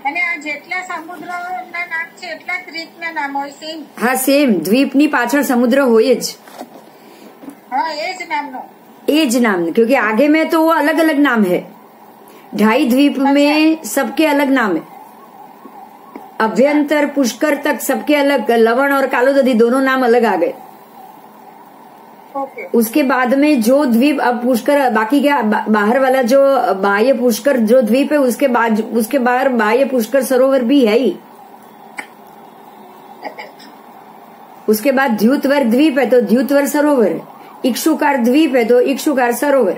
અને આ જેટલા સમુદ્રના નામ છે એટલા દ્વીપના નામ હોય સેમ? હા, સેમ. દ્વીપની પાછળ સમુદ્ર હોય જ. हाँ, एज नामનો, एज नाम, क्योंकि आगे में तो वो अलग अलग नाम है। 2.5 द्वीप में सबके अलग नाम है। अभ्यंतर पुष्कर तक सबके अलग, लवण और कालोदधी दोनों नाम अलग आ गए। उसके बाद में जो द्वीप अब पुष्कर, बाकी क्या बाहर वाला जो बाह्य पुष्कर जो द्वीप है, उसके बाहर बाह्य पुष्कर सरोवर भी है ही। उसके बाद द्यूतवर द्वीप है तो द्यूतवर सरोवर है, इक्षुकार द्वीप है तो इक्षुकार सरोवर।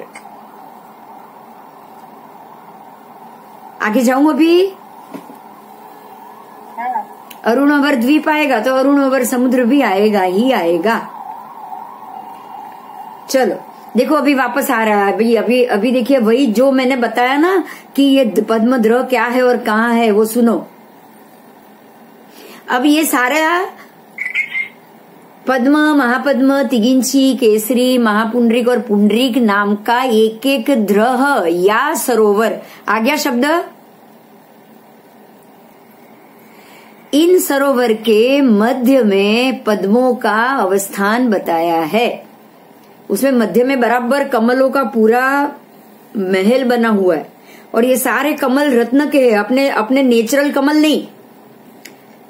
आगे जाऊं अभी? अरुणोवर द्वीप आएगा तो अरुणोवर समुद्र भी आएगा ही आएगा। चलो देखो, अभी वापस आ रहा है। अभी देखिए, वही जो मैंने बताया ना कि ये पद्मद्रह क्या है और कहाँ है, वो सुनो। अब ये सारा पद्म, महापद्म, तिगिंची, केसरी, महापुंडरीक और पुंडरीक नाम का एक एक द्रह या सरोवर आ गया शब्द। इन सरोवर के मध्य में पद्मों का अवस्थान बताया है। उसमें मध्य में बराबर कमलों का पूरा महल बना हुआ है, और ये सारे कमल रत्न के हैं, अपने नेचुरल कमल नहीं,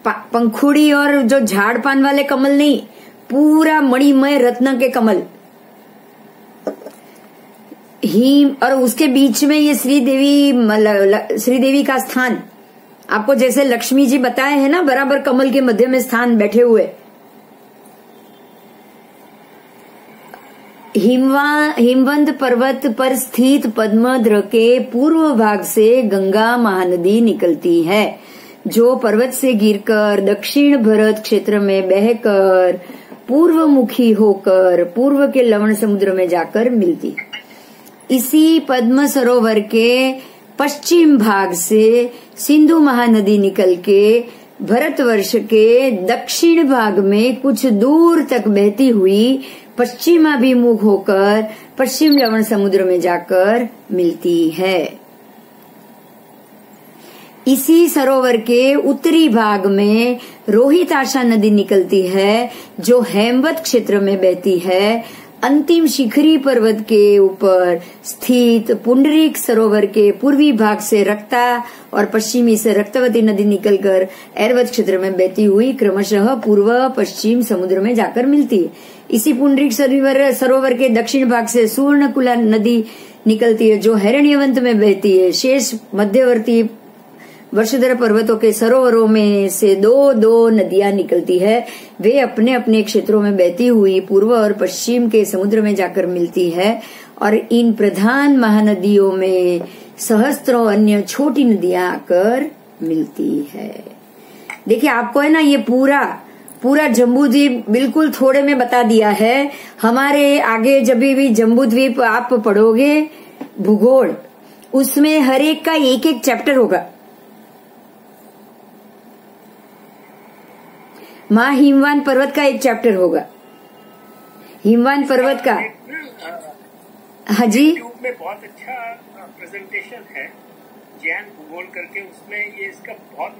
पंखुड़ी और जो झाड़ पान वाले कमल नहीं, पूरा मणिमय रत्न के कमल। हिम, और उसके बीच में ये श्रीदेवी का स्थान, आपको जैसे लक्ष्मी जी बताए हैं ना, बराबर कमल के मध्य में स्थान बैठे हुए। हिमवंत पर्वत पर स्थित पद्मद्रह के पूर्व भाग से गंगा महानदी निकलती है, जो पर्वत से गिरकर दक्षिण भरत क्षेत्र में बहकर पूर्वमुखी होकर पूर्व के लवण समुद्र में जाकर मिलती है। इसी पद्म सरोवर के पश्चिम भाग से सिंधु महानदी निकल के भारतवर्ष के दक्षिण भाग में कुछ दूर तक बहती हुई पश्चिमाभिमुख होकर पश्चिम लवण समुद्र में जाकर मिलती है। इसी सरोवर के उत्तरी भाग में रोहिताशा नदी निकलती है, जो हेमवत क्षेत्र में बहती है। अंतिम शिखरी पर्वत के ऊपर स्थित पुंडरीक सरोवर के पूर्वी भाग से रक्ता और पश्चिमी से रक्तवती नदी निकलकर ऐरावत क्षेत्र में बहती हुई क्रमशः पूर्व पश्चिम समुद्र में जाकर मिलती है। इसी पुंडरीक सरोवर के दक्षिण भाग से सुवर्णकुला नदी निकलती है, जो हिरण्यवंत में बहती है। शेष मध्यवर्ती वर्षधर पर्वतों के सरोवरों में से दो नदियां निकलती है। वे अपने अपने क्षेत्रों में बहती हुई पूर्व और पश्चिम के समुद्र में जाकर मिलती है और इन प्रधान महानदियों में सहस्त्रों अन्य छोटी नदियां आकर मिलती है। देखिए, आपको है ना ये पूरा जम्बू द्वीप बिल्कुल थोड़े में बता दिया है। हमारे आगे जब भी जम्बू द्वीप आप पढ़ोगे भूगोल, उसमें हर एक का एक एक चैप्टर होगा। माँ हिमवान पर्वत का एक चैप्टर होगा, हिमवान पर्वत का। हाँ जी, यूट्यूब में बहुत अच्छा प्रेजेंटेशन है जैन भूगोल करके, उसमें ये इसका बहुत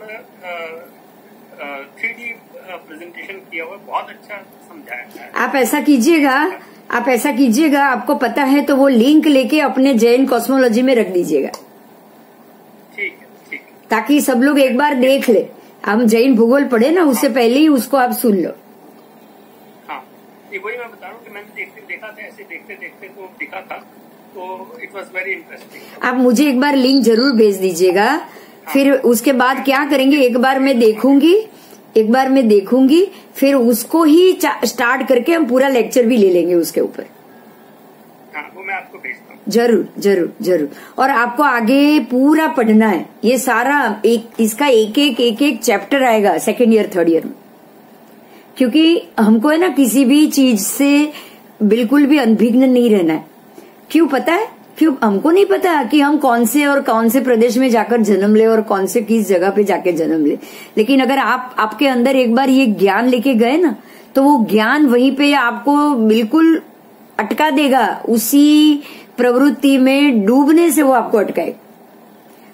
3D प्रेजेंटेशन किया हुआ, बहुत अच्छा समझाया है। आप ऐसा कीजिएगा, आपको पता है तो वो लिंक लेके अपने जैन कॉस्मोलॉजी में रख दीजिएगा, ठीक है, ताकि सब लोग एक बार देख ले। हम जैन भूगोल पढ़े ना, उससे पहले ही उसको आप सुन लो। हाँ, ये वही मैं बता रहा हूँ कि मैंने देखा था, ऐसे देखते तो दिखा था, तो इट वाज वेरी इंटरेस्टिंग। आप मुझे एक बार लिंक जरूर भेज दीजिएगा। फिर उसके बाद क्या करेंगे, एक बार मैं देखूंगी, फिर उसको ही स्टार्ट करके हम पूरा लेक्चर भी ले लेंगे उसके ऊपर। हाँ, वो मैं आपको भेजता हूँ। जरूर। और आपको आगे पूरा पढ़ना है, ये सारा इसका एक एक चैप्टर आएगा सेकेंड ईयर थर्ड ईयर में, क्योंकि हमको है ना किसी भी चीज से बिल्कुल भी अनभिज्ञ नहीं रहना है। क्यों पता है? क्यों हमको नहीं पता कि हम कौन से प्रदेश में जाकर जन्म ले और कौन से किस जगह पे जाके जन्म ले, लेकिन अगर आपके अंदर एक बार ये ज्ञान लेके गए ना, तो वो ज्ञान वहीं पे आपको बिल्कुल अटका देगा। उसी प्रवृत्ति में डूबने से वो आपको अटकाए।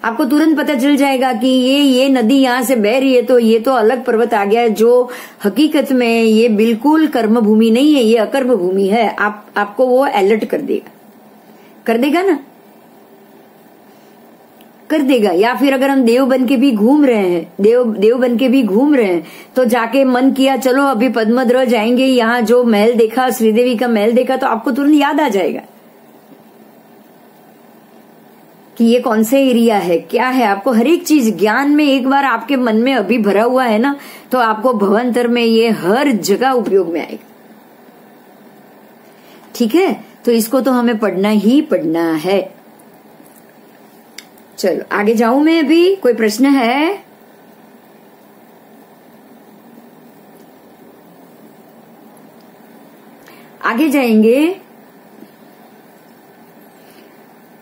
आपको तुरंत पता चल जाएगा कि ये नदी यहाँ से बह रही है, तो ये तो अलग पर्वत आ गया है, जो हकीकत में ये बिल्कुल कर्म भूमि नहीं है, ये अकर्म भूमि है। आपको वो अलर्ट कर देगा ना, कर देगा। या फिर अगर हम देव बन के भी घूम रहे हैं, तो जाके मन किया चलो अभी पद्मद्र जाएंगे, यहाँ जो महल देखा, श्रीदेवी का महल देखा, तो आपको तुरंत याद आ जाएगा कि ये कौन से एरिया है, क्या है। आपको हर एक चीज ज्ञान में एक बार आपके मन में अभी भरा हुआ है ना, तो आपको भवंतर में ये हर जगह उपयोग में आएगा। ठीक है, तो इसको तो हमें पढ़ना ही पढ़ना है। चलो आगे जाऊं मैं, अभी कोई प्रश्न है? आगे जाएंगे।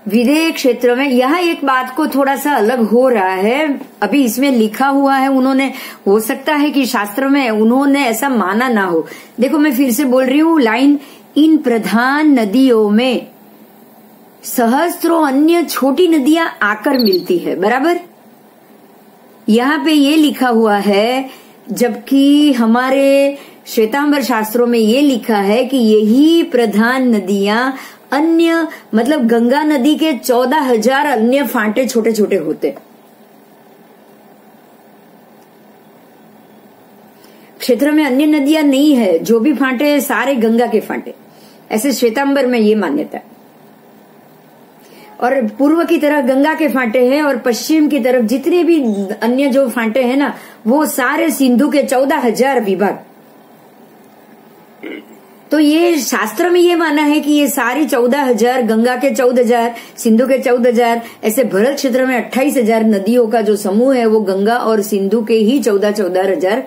विधेय क्षेत्र में यह एक बात को थोड़ा सा अलग हो रहा है, अभी इसमें लिखा हुआ है, उन्होंने, हो सकता है कि शास्त्र में उन्होंने ऐसा माना ना हो। देखो मैं फिर से बोल रही हूं लाइन, इन प्रधान नदियों में सहस्त्रों अन्य छोटी नदियां आकर मिलती है, बराबर। यहाँ पे ये लिखा हुआ है, जबकि हमारे श्वेतांबर शास्त्रों में ये लिखा है कि यही प्रधान नदियां अन्य, मतलब गंगा नदी के 14,000 अन्य फांटे छोटे छोटे होते। क्षेत्र में अन्य नदियां नहीं है, जो भी फांटे सारे गंगा के फांटे, ऐसे श्वेतांबर में ये मान्यता है। और पूर्व की तरफ गंगा के फांटे हैं और पश्चिम की तरफ जितने भी अन्य जो फांटे हैं ना, वो सारे सिंधु के 14,000 विभाग। तो ये शास्त्र में ये माना है कि ये सारी 14,000, गंगा के 14,000, सिंधु के 14,000, ऐसे भरत क्षेत्र में 28,000 नदियों का जो समूह है वो गंगा और सिंधु के ही 14,000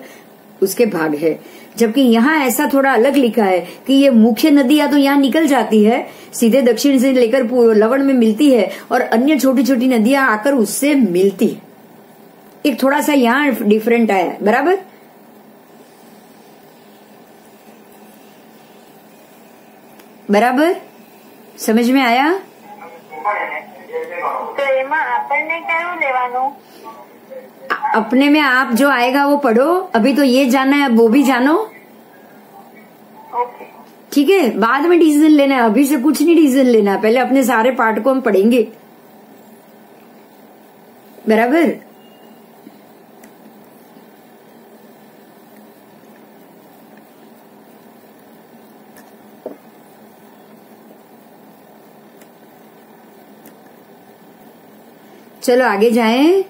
उसके भाग है। जबकि यहाँ ऐसा थोड़ा अलग लिखा है कि ये मुख्य नदियां तो यहाँ निकल जाती है, सीधे दक्षिण से लेकर लवण में मिलती है, और अन्य छोटी छोटी नदियां आकर उससे मिलती है। एक थोड़ा सा यहाँ डिफरेंट आया है, बराबर। समझ में आया? તો એમાં આપણને કયું લેવાનું? अपने में आप जो आएगा वो पढ़ो, अभी तो ये जाना है, अब वो भी जानो। ओके, ठीक है, बाद में डिसीजन लेना है, अभी से कुछ नहीं डिसीजन लेना है, पहले अपने सारे पार्ट को हम पढ़ेंगे, बराबर। चलो आगे जाएं।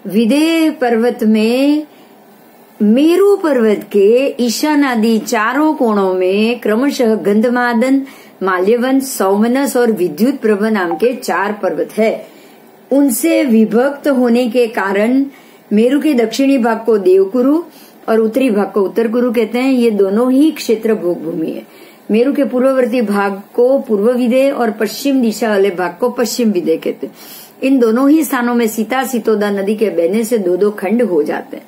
विदेह पर्वत में मेरू पर्वत के ईशानादि चारों कोणों में क्रमशः गंधमादन, माल्यवन, सौमनस और विद्युत प्रभ नाम के 4 पर्वत है। उनसे विभक्त होने के कारण मेरू के दक्षिणी भाग को देवकुरु और उत्तरी भाग को उत्तर कुरु कहते हैं। ये दोनों ही क्षेत्र भोग भूमि है। मेरू के पूर्ववर्ती भाग को पूर्व विदेह और पश्चिम दिशा वाले भाग को पश्चिम विदेह कहते हैं। इन दोनों ही स्थानों में सीता सितोदा नदी के बहने से 2-2 खंड हो जाते हैं।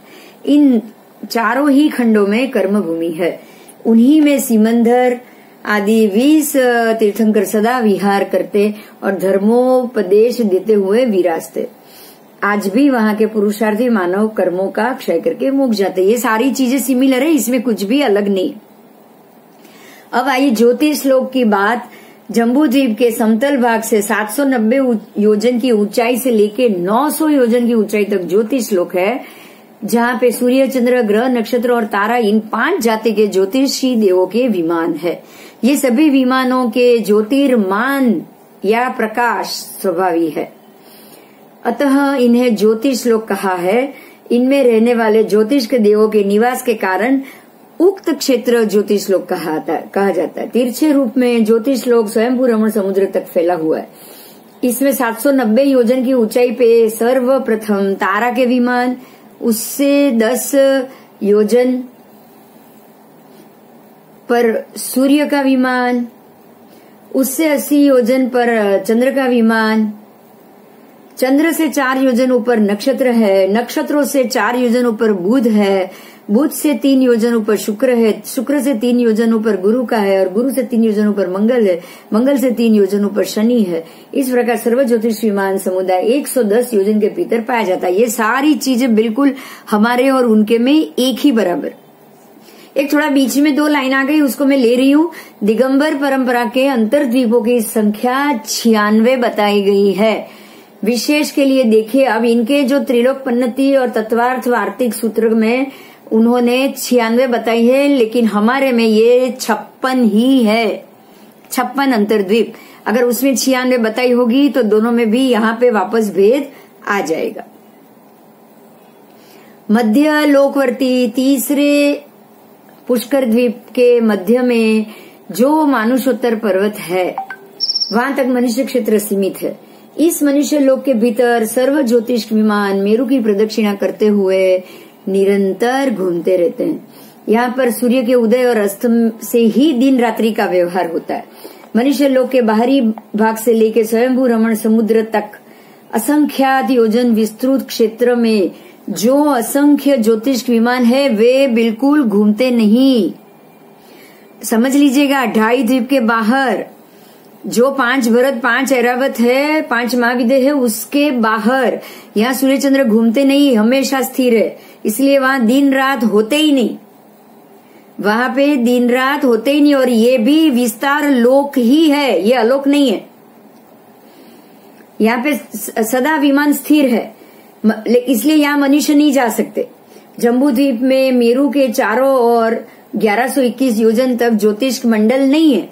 इन चारों ही खंडों में कर्म भूमि है। उन्हीं में सिमंदर आदि 20 तीर्थंकर सदा विहार करते और धर्मोपदेश देते हुए विराजते। आज भी वहां के पुरुषार्थी मानव कर्मों का क्षय करके मुक जाते। ये सारी चीजें सिमिलर है, इसमें कुछ भी अलग नहीं। अब आइए ज्योतिष लोक की बात। जम्बू द्वीप के समतल भाग से 790 योजन की ऊंचाई से लेके 900 योजन की ऊंचाई तक ज्योतिष लोक है, जहां पे सूर्य, चंद्र, ग्रह, नक्षत्र और तारा इन 5 जाति के ज्योतिषी देवों के विमान है। ये सभी विमानों के ज्योतिर्मान या प्रकाश स्वभावी है, अतः इन्हें ज्योतिष लोक कहा है। इनमें रहने वाले ज्योतिष के देवों के निवास के कारण उक्त क्षेत्र ज्योतिष लोक कहा जाता है। तिरछे रूप में ज्योतिष लोक स्वयंभू रमण समुद्र तक फैला हुआ है। इसमें 790 योजन की ऊंचाई पे सर्वप्रथम तारा के विमान, उससे 10 योजन पर सूर्य का विमान, उससे 80 योजन पर चंद्र का विमान, चंद्र से 4 योजन ऊपर नक्षत्र है, नक्षत्रों से 4 योजन ऊपर बुध है, बुध से 3 योजन ऊपर शुक्र है, शुक्र से 3 योजन ऊपर गुरु का है और गुरु से 3 योजन ऊपर मंगल है, मंगल से 3 योजन ऊपर शनि है। इस प्रकार सर्व ज्योतिष विमान समुदाय 110 योजन के भीतर पाया जाता है। ये सारी चीजें बिल्कुल हमारे और उनके में एक ही बराबर। एक थोड़ा बीच में 2 लाइन आ गई, उसको मैं ले रही हूँ। दिगंबर परंपरा के अंतर्द्वीपों की संख्या 96 बताई गई है। विशेष के लिए देखिए, अब इनके जो त्रिलोक पन्नति और तत्वार्थ वार्तिक सूत्र में उन्होंने 96 बताई है, लेकिन हमारे में ये 56 ही है। 56 अंतर्द्वीप, अगर उसमें 96 बताई होगी तो दोनों में भी यहाँ पे वापस भेद आ जाएगा। मध्य लोकवर्ती तीसरे पुष्कर द्वीप के मध्य में जो मानुषोत्तर पर्वत है, वहां तक मनुष्य क्षेत्र सीमित है। इस मनुष्य लोक के भीतर सर्व ज्योतिष विमान मेरू की प्रदक्षिणा करते हुए निरंतर घूमते रहते हैं। यहाँ पर सूर्य के उदय और अस्त से ही दिन रात्रि का व्यवहार होता है। मनुष्य लोक के बाहरी भाग से लेकर स्वयंभू रमण समुद्र तक असंख्यात योजन विस्तृत क्षेत्र में जो असंख्य ज्योतिष विमान है, वे बिल्कुल घूमते नहीं। समझ लीजिएगा, 2.5 द्वीप के बाहर जो 5 भरत 5 ऐरावत है, 5 महाविदेह है, उसके बाहर यहाँ सूर्य चंद्र घूमते नहीं, हमेशा स्थिर है। इसलिए वहां दिन रात होते ही नहीं, वहां पे दिन रात होते ही नहीं। और ये भी विस्तार लोक ही है, ये अलोक नहीं है। यहाँ पे सदा विमान स्थिर है, इसलिए यहाँ मनुष्य नहीं जा सकते। जम्बू द्वीप में मेरू के चारों ओर 1121 योजन तक ज्योतिष मंडल नहीं है,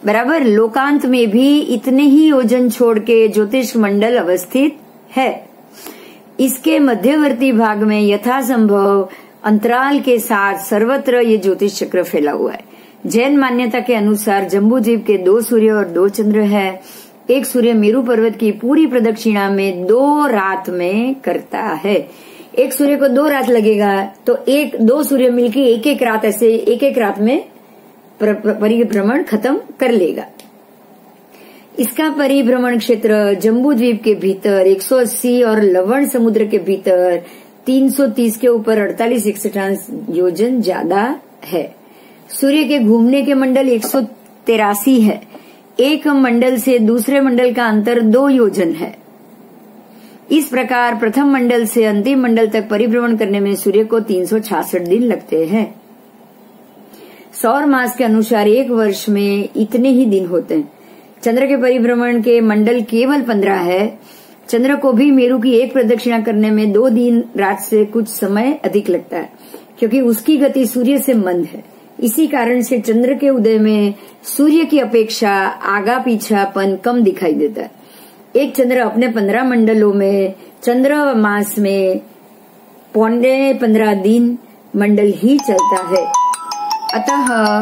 बराबर। लोकांत में भी इतने ही योजन छोड़ के ज्योतिष मंडल अवस्थित है। इसके मध्यवर्ती भाग में यथासंभव अंतराल के साथ सर्वत्र ये ज्योतिष चक्र फैला हुआ है। जैन मान्यता के अनुसार जम्बू द्वीप के 2 सूर्य और 2 चंद्र है। एक सूर्य मेरू पर्वत की पूरी प्रदक्षिणा में 2 रात में करता है। एक सूर्य को 2 रात लगेगा तो 2 सूर्य मिलकर एक रात, ऐसे एक रात में परिभ्रमण खत्म कर लेगा। इसका परिभ्रमण क्षेत्र जम्बू द्वीप के भीतर 180 और लवण समुद्र के भीतर 330 के ऊपर 48 योजन ज्यादा है। सूर्य के घूमने के मंडल 183 है। एक मंडल से दूसरे मंडल का अंतर 2 योजन है। इस प्रकार प्रथम मंडल से अंतिम मंडल तक परिभ्रमण करने में सूर्य को 366 दिन लगते हैं। सौर मास के अनुसार एक वर्ष में इतने ही दिन होते हैं। चंद्र के परिभ्रमण के मंडल केवल 15 है। चंद्र को भी मेरु की एक प्रदक्षिणा करने में 2 दिन रात से कुछ समय अधिक लगता है, क्योंकि उसकी गति सूर्य से मंद है। इसी कारण से चंद्र के उदय में सूर्य की अपेक्षा आगा पीछापन कम दिखाई देता है। एक चंद्र अपने 15 मंडलों में चंद्र मास में 15 दिन मंडल ही चलता है। अतः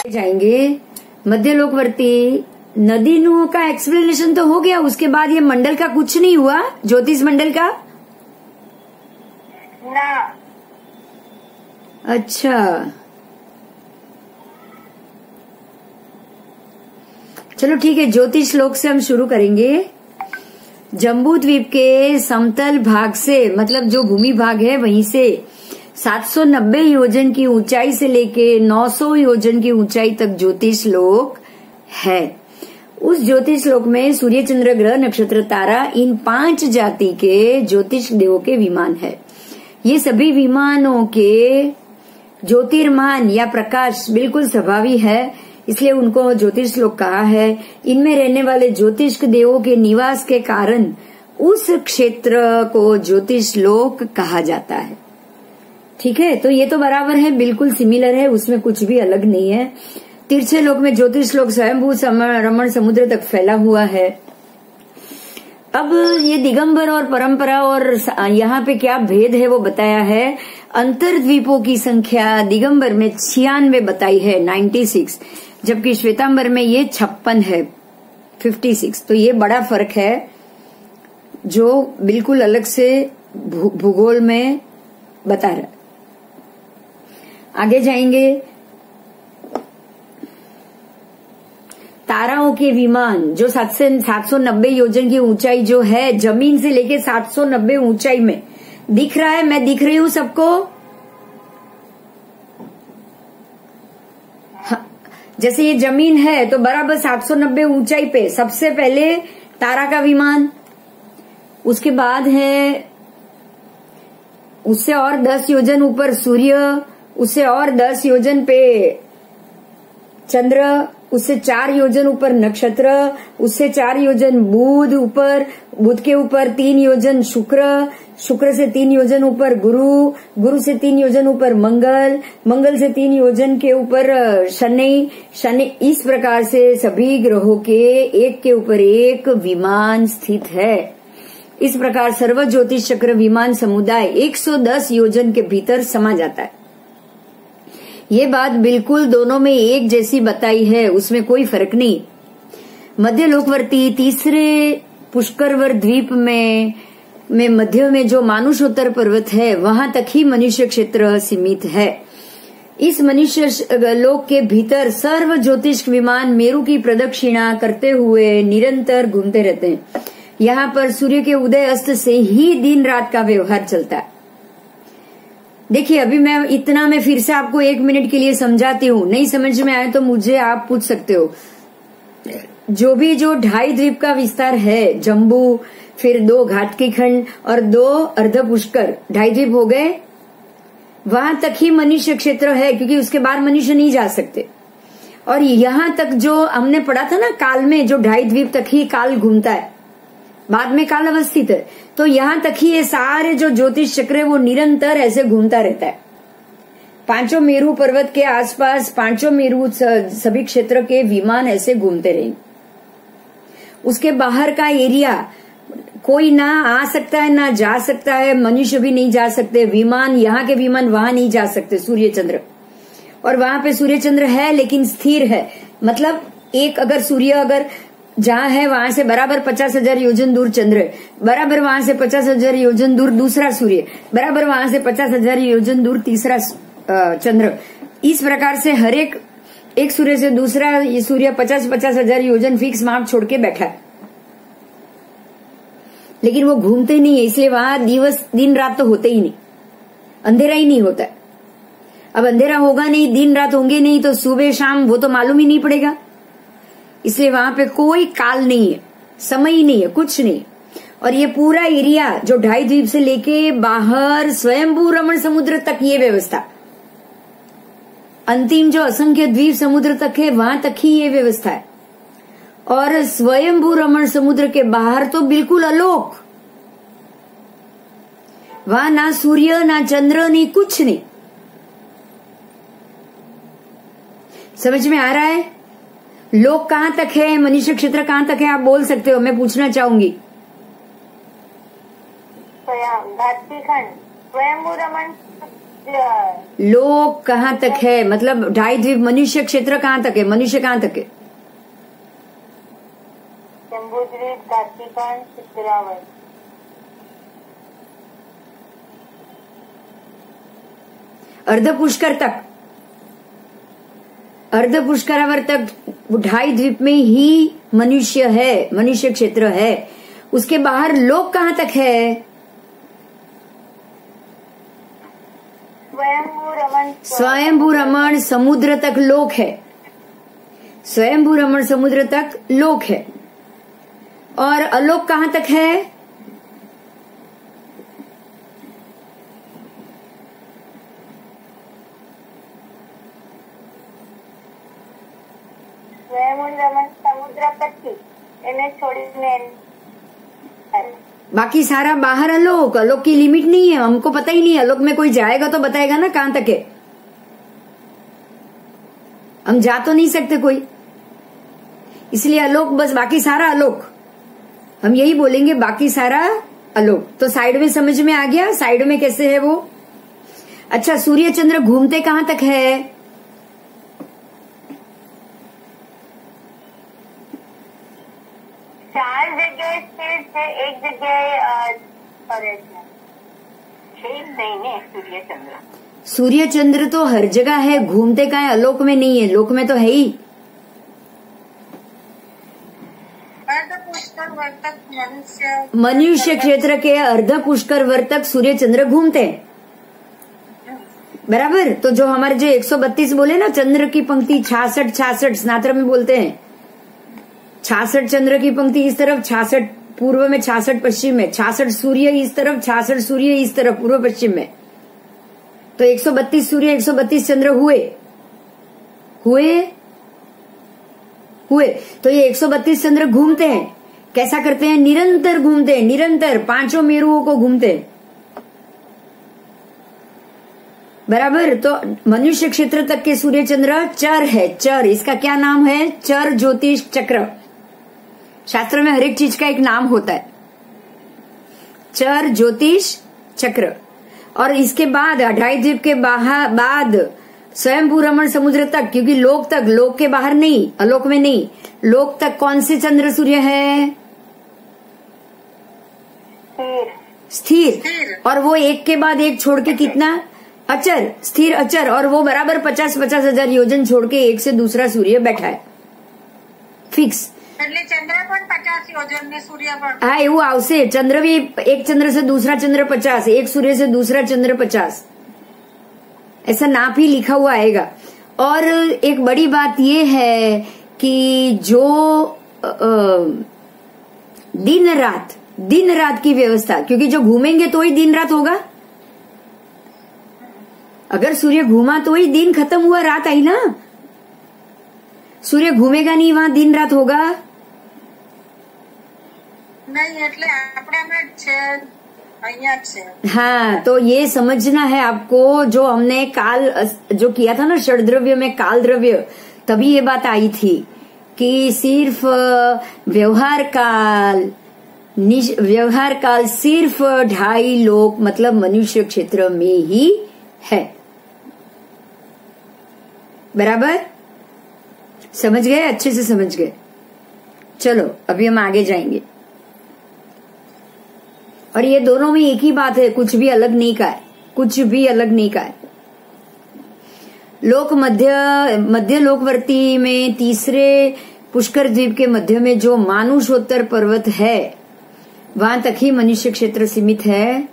जाएंगे मध्यलोकवर्ती नदीनुओं का एक्सप्लेनेशन तो हो गया, उसके बाद ये मंडल का कुछ नहीं हुआ, ज्योतिष मंडल का ना। अच्छा, चलो ठीक है, ज्योतिष लोक से हम शुरू करेंगे। जम्बू द्वीप के समतल भाग से, मतलब जो भूमि भाग है वहीं से 790 योजन की ऊंचाई से लेके 900 योजन की ऊंचाई तक ज्योतिष लोक है। उस ज्योतिष लोक में सूर्य, चंद्र, ग्रह, नक्षत्र, तारा, इन 5 जाति के ज्योतिष देवों के विमान है। ये सभी विमानों के ज्योतिर्मान या प्रकाश बिल्कुल स्वाभाविक है, इसलिए उनको ज्योतिष लोक कहा है। इनमें रहने वाले ज्योतिष देवों के निवास के कारण उस क्षेत्र को ज्योतिष लोक कहा जाता है। ठीक है, तो ये तो बराबर है, बिल्कुल सिमिलर है, उसमें कुछ भी अलग नहीं है। तिरछे लोक में ज्योतिष लोक स्वयंभू रमण समुद्र तक फैला हुआ है। अब ये दिगंबर और परंपरा और यहाँ पे क्या भेद है वो बताया है। अंतर्द्वीपों की संख्या दिगंबर में 96 बताई है, 96, जबकि श्वेतांबर में ये 56 है, 56। तो ये बड़ा फर्क है जो बिल्कुल अलग से भूगोल में बता रहा है। आगे जाएंगे। ताराओं के विमान जो 790 योजन की ऊंचाई जो है, जमीन से लेके 790 ऊंचाई में दिख रहा है, मैं दिख रही हूं सबको? हाँ, जैसे ये जमीन है तो बराबर 790 ऊंचाई पे सबसे पहले तारा का विमान, उसके बाद है उससे और 10 योजन ऊपर सूर्य, उससे और 10 योजन पे चंद्र, उससे 4 योजन ऊपर नक्षत्र, उससे 4 योजन बुध ऊपर, बुध के ऊपर 3 योजन शुक्र, शुक्र से 3 योजन ऊपर गुरु, गुरु से 3 योजन ऊपर मंगल, मंगल से 3 योजन के ऊपर शनि, शनि। इस प्रकार से सभी ग्रहों के एक के ऊपर एक विमान स्थित है। इस प्रकार सर्व ज्योतिष चक्र विमान समुदाय 110 योजन के भीतर समा जाता है। ये बात बिल्कुल दोनों में एक जैसी बताई है, उसमें कोई फर्क नहीं। मध्य लोकवर्ती तीसरे पुष्करवर द्वीप में मध्य में जो मानुषोत्तर पर्वत है वहां तक ही मनुष्य क्षेत्र सीमित है। इस मनुष्य लोक के भीतर सर्व ज्योतिष विमान मेरु की प्रदक्षिणा करते हुए निरंतर घूमते रहते हैं। यहाँ पर सूर्य के उदय अस्त से ही दिन रात का व्यवहार चलता है। देखिए, अभी मैं फिर से आपको 1 मिनट के लिए समझाती हूँ, नहीं समझ में आए तो मुझे आप पूछ सकते हो। जो 2.5 द्वीप का विस्तार है, जम्बू, फिर 2 घाट के खंड और 2 अर्ध पुष्कर, 2.5 द्वीप हो गए। वहां तक ही मनुष्य क्षेत्र है, क्योंकि उसके बाद मनुष्य नहीं जा सकते। और यहां तक जो हमने पढ़ा था ना काल में, जो 2.5 द्वीप तक ही काल घूमता है, बाद में काल अवस्थित है, तो यहां तक ही ये सारे जो ज्योतिष चक्र है वो निरंतर ऐसे घूमता रहता है। 5 मेरु पर्वत के आसपास 5 मेरु सभी क्षेत्र के विमान ऐसे घूमते रहेंगे। उसके बाहर का एरिया कोई ना आ सकता है ना जा सकता है, मनुष्य भी नहीं जा सकते। विमान, यहाँ के विमान वहां नहीं जा सकते, सूर्य चंद्र। और वहां पे सूर्य चंद्र है लेकिन स्थिर है, मतलब एक अगर सूर्य अगर जहां है वहां से बराबर 50,000 योजन दूर चंद्र है, बराबर वहां से 50,000 योजन दूर दूसरा सूर्य, बराबर वहां से 50,000 योजन दूर तीसरा चंद्र। इस प्रकार से हर एक सूर्य से दूसरा ये सूर्य 50,000 योजन फिक्स मार्क छोड़ के बैठा है, लेकिन वो घूमते नहीं है, इसलिए वहां दिन रात तो होते ही नहीं, अंधेरा ही नहीं होता। अब अंधेरा होगा नहीं, दिन रात होंगे नहीं, तो सुबह शाम वो तो मालूम ही नहीं पड़ेगा। इसलिए वहां पे कोई काल नहीं है, समय ही नहीं है, कुछ नहीं। और ये पूरा एरिया जो 2.5 द्वीप से लेके बाहर स्वयंभू रमण समुद्र तक ये व्यवस्था, अंतिम जो असंख्य द्वीप समुद्र तक है वहां तक ही ये व्यवस्था है। और स्वयंभू रमण समुद्र के बाहर तो बिल्कुल अलोक, वहां ना सूर्य ना चंद्र नहीं, कुछ नहीं। समझ में आ रहा है? लोक कहां तक है, मनुष्य क्षेत्र कहां तक है, आप बोल सकते हो, मैं पूछना चाहूंगी। लोक कहां तक है, मतलब 2.5 द्वीप, मनुष्य क्षेत्र कहां तक है, मनुष्य कहां तक है? अर्ध पुष्कर तक, अर्ध पुष्करावर तक 2.5 द्वीप में ही मनुष्य है, मनुष्य क्षेत्र है। उसके बाहर लोक कहां तक है? स्वयंभू रमण समुद्र तक लोक है, स्वयंभू रमण समुद्र तक लोक है। और अलोक कहां तक है? समुद्र तक छोड़ने, बाकी सारा बाहर अलोक, अलोक की लिमिट नहीं है, हमको पता ही नहीं। अलोक में कोई जाएगा तो बताएगा ना कहां तक है, हम जा तो नहीं सकते कोई, इसलिए अलोक बस, बाकी सारा अलोक, हम यही बोलेंगे बाकी सारा अलोक। तो साइड में समझ में आ गया, साइड में कैसे है वो। अच्छा, सूर्य चंद्र घूमते कहां तक है? चार जगह से एक जगह सूर्य चंद्र, सूर्य चंद्र तो हर जगह है, घूमते कहां है? अलोक में नहीं है, लोक में तो है ही। अर्ध पुष्कर वर्तक मनुष्य क्षेत्र के अर्ध पुष्कर वर्तक सूर्य चंद्र घूमते हैं, बराबर। तो जो हमारे जो 132 बोले ना चंद्र की पंक्ति, 66 स्नात्र में बोलते हैं 66 चंद्र की पंक्ति इस तरफ, 66 पूर्व में, 66 पश्चिम में, 66 सूर्य इस तरफ, 66 सूर्य इस तरफ पूर्व पश्चिम में। तो 132 सूर्य 132 चंद्र हुए। तो ये 132 चंद्र घूमते हैं, कैसा करते हैं? निरंतर घूमते हैं, निरंतर 5 मेरुओं को घूमते हैं, बराबर। तो मनुष्य क्षेत्र तक के सूर्य चंद्र चर है, चर, इसका क्या नाम है? चर ज्योतिष चक्र। शास्त्र में हर एक चीज का एक नाम होता है, चर ज्योतिष चक्र। और इसके बाद 2.5 द्वीप के बाद स्वयंभू रमण समुद्र तक, क्योंकि लोक तक, लोक के बाहर नहीं, अलोक में नहीं, लोक तक कौन से चंद्र सूर्य है? स्थिर। और वो एक के बाद एक छोड़ के कितना? अचर, स्थिर अचर। और वो बराबर 50-50 हजार योजन छोड़ के एक से दूसरा सूर्य बैठा है, फिक्स। चंद्र पण 50 योजन ने सूर्य पण, हाँ એવું આવશે। चंद्र भी, एक चंद्र से दूसरा चंद्र 50, एक सूर्य से दूसरा चंद्र 50, ऐसा नाप ही लिखा हुआ आएगा। और एक बड़ी बात ये है कि जो दिन रात की व्यवस्था, क्योंकि जो घूमेंगे तो ही दिन रात होगा। अगर सूर्य घूमा तो ही दिन खत्म हुआ, रात आई ना। सूर्य घूमेगा नहीं, वहां दिन रात होगा नहीं, એટલે આપણામાં જ છે, અહીંયા જ છે। हाँ, तो ये समझना है आपको। जो हमने काल जो किया था ना षड्द्रव्य में काल द्रव्य, तभी ये बात आई थी कि सिर्फ व्यवहार काल सिर्फ 2.5 लोक मतलब मनुष्य क्षेत्र में ही है, बराबर। समझ गए? अच्छे से समझ गए। चलो अभी हम आगे जाएंगे। और ये दोनों में एक ही बात है, कुछ भी अलग नहीं का है, कुछ भी अलग नहीं का है। लोक मध्य लोकवर्ती में तीसरे पुष्कर द्वीप के मध्य में जो मानुषोत्तर पर्वत है, वहां तक ही मनुष्य क्षेत्र सीमित है।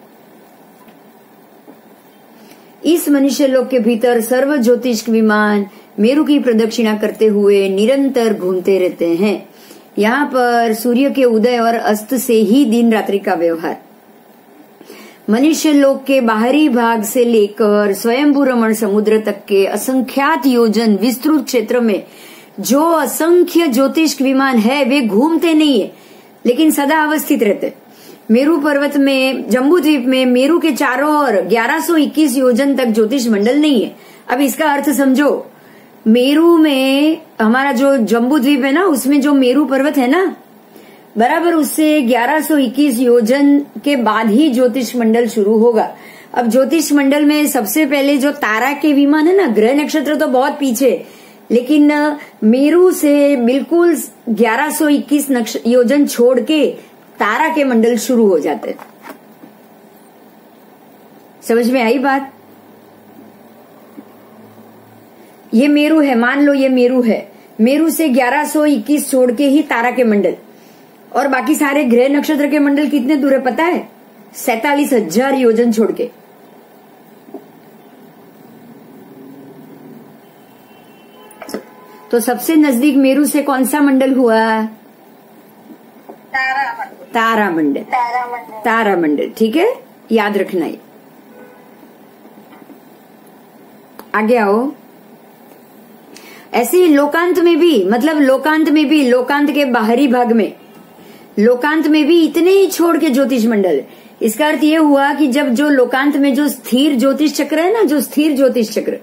इस मनुष्य लोक के भीतर सर्व ज्योतिष विमान मेरु की प्रदक्षिणा करते हुए निरंतर घूमते रहते हैं। यहाँ पर सूर्य के उदय और अस्त से ही दिन रात्रि का व्यवहार। मनुष्य लोक के बाहरी भाग से लेकर स्वयंभू रमण समुद्र तक के असंख्यात योजन विस्तृत क्षेत्र में जो असंख्य ज्योतिष विमान है वे घूमते नहीं है, लेकिन सदा अवस्थित रहते। मेरू पर्वत में, जम्बू द्वीप में मेरू के चारों ओर 1121 योजन तक ज्योतिष मंडल नहीं है। अब इसका अर्थ समझो, मेरू में हमारा जो जम्बू द्वीप है ना, उसमें जो मेरू पर्वत है ना, बराबर उससे 1121 योजन के बाद ही ज्योतिष मंडल शुरू होगा। अब ज्योतिष मंडल में सबसे पहले जो तारा के विमान है ना, ग्रह नक्षत्र तो बहुत पीछे, लेकिन मेरू से बिल्कुल 1121 योजन छोड़ के तारा के मंडल शुरू हो जाते। समझ में आई बात? ये मेरू है, मान लो ये मेरू है, मेरू से 1121 छोड़ के ही तारा के मंडल, और बाकी सारे ग्रह नक्षत्र के मंडल कितने दूर है पता है? 47,000 योजन छोड़ के। तो सबसे नजदीक मेरू से कौन सा मंडल हुआ? तारामंडल। तारामंडल, ठीक है, याद रखना है। आगे आओ। ऐसे ही लोकांत में भी, मतलब लोकांत के बाहरी भाग में, लोकांत में भी इतने ही छोड़ के ज्योतिष मंडल है। इसका अर्थ ये हुआ कि जब जो लोकांत में जो स्थिर ज्योतिष चक्र है ना, जो स्थिर ज्योतिष चक्र,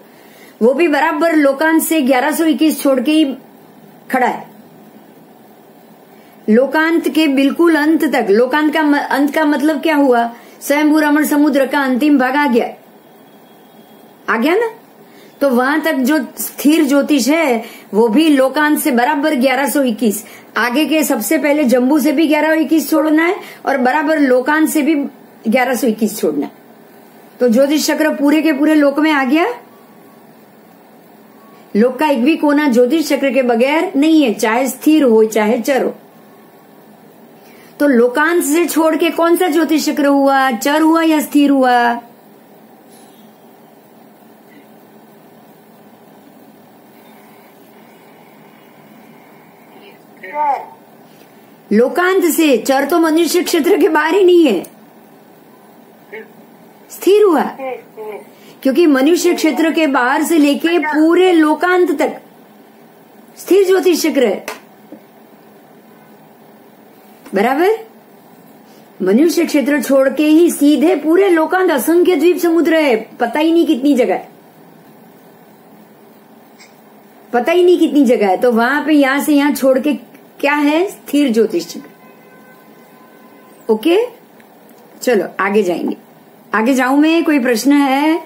वो भी बराबर लोकांत से 1121 छोड़ के ही खड़ा है। लोकांत के बिल्कुल अंत तक, लोकांत का अंत का मतलब क्या हुआ? स्वयंभू रमण समुद्र का अंतिम भाग आ गया ना। तो वहां तक जो स्थिर ज्योतिष है वो भी लोकांत से बराबर 1121, आगे के सबसे पहले जम्बू से भी 1121 छोड़ना है और बराबर लोकांत से भी 1121 छोड़ना है। तो ज्योतिष चक्र पूरे के पूरे लोक में आ गया। लोक का एक भी कोना ज्योतिष चक्र के बगैर नहीं है, चाहे स्थिर हो चाहे चर हो। तो लोकांत से छोड़ के कौन सा ज्योतिष चक्र हुआ? चर हुआ या स्थिर हुआ? लोकांत से। चर तो मनुष्य क्षेत्र के बाहर ही नहीं है, स्थिर हुआ, क्योंकि मनुष्य क्षेत्र के बाहर से लेके पूरे लोकांत तक स्थिर ज्योतिष चक्र है, बराबर। मनुष्य क्षेत्र छोड़ के ही सीधे पूरे लोकांत असंख्य द्वीप समुद्र है, पता ही नहीं कितनी जगह है, तो वहां पे यहां से यहां छोड़ के क्या है? स्थिर ज्योतिष चक्र। ओके, चलो आगे जाएंगे। आगे जाऊं मैं? कोई प्रश्न है?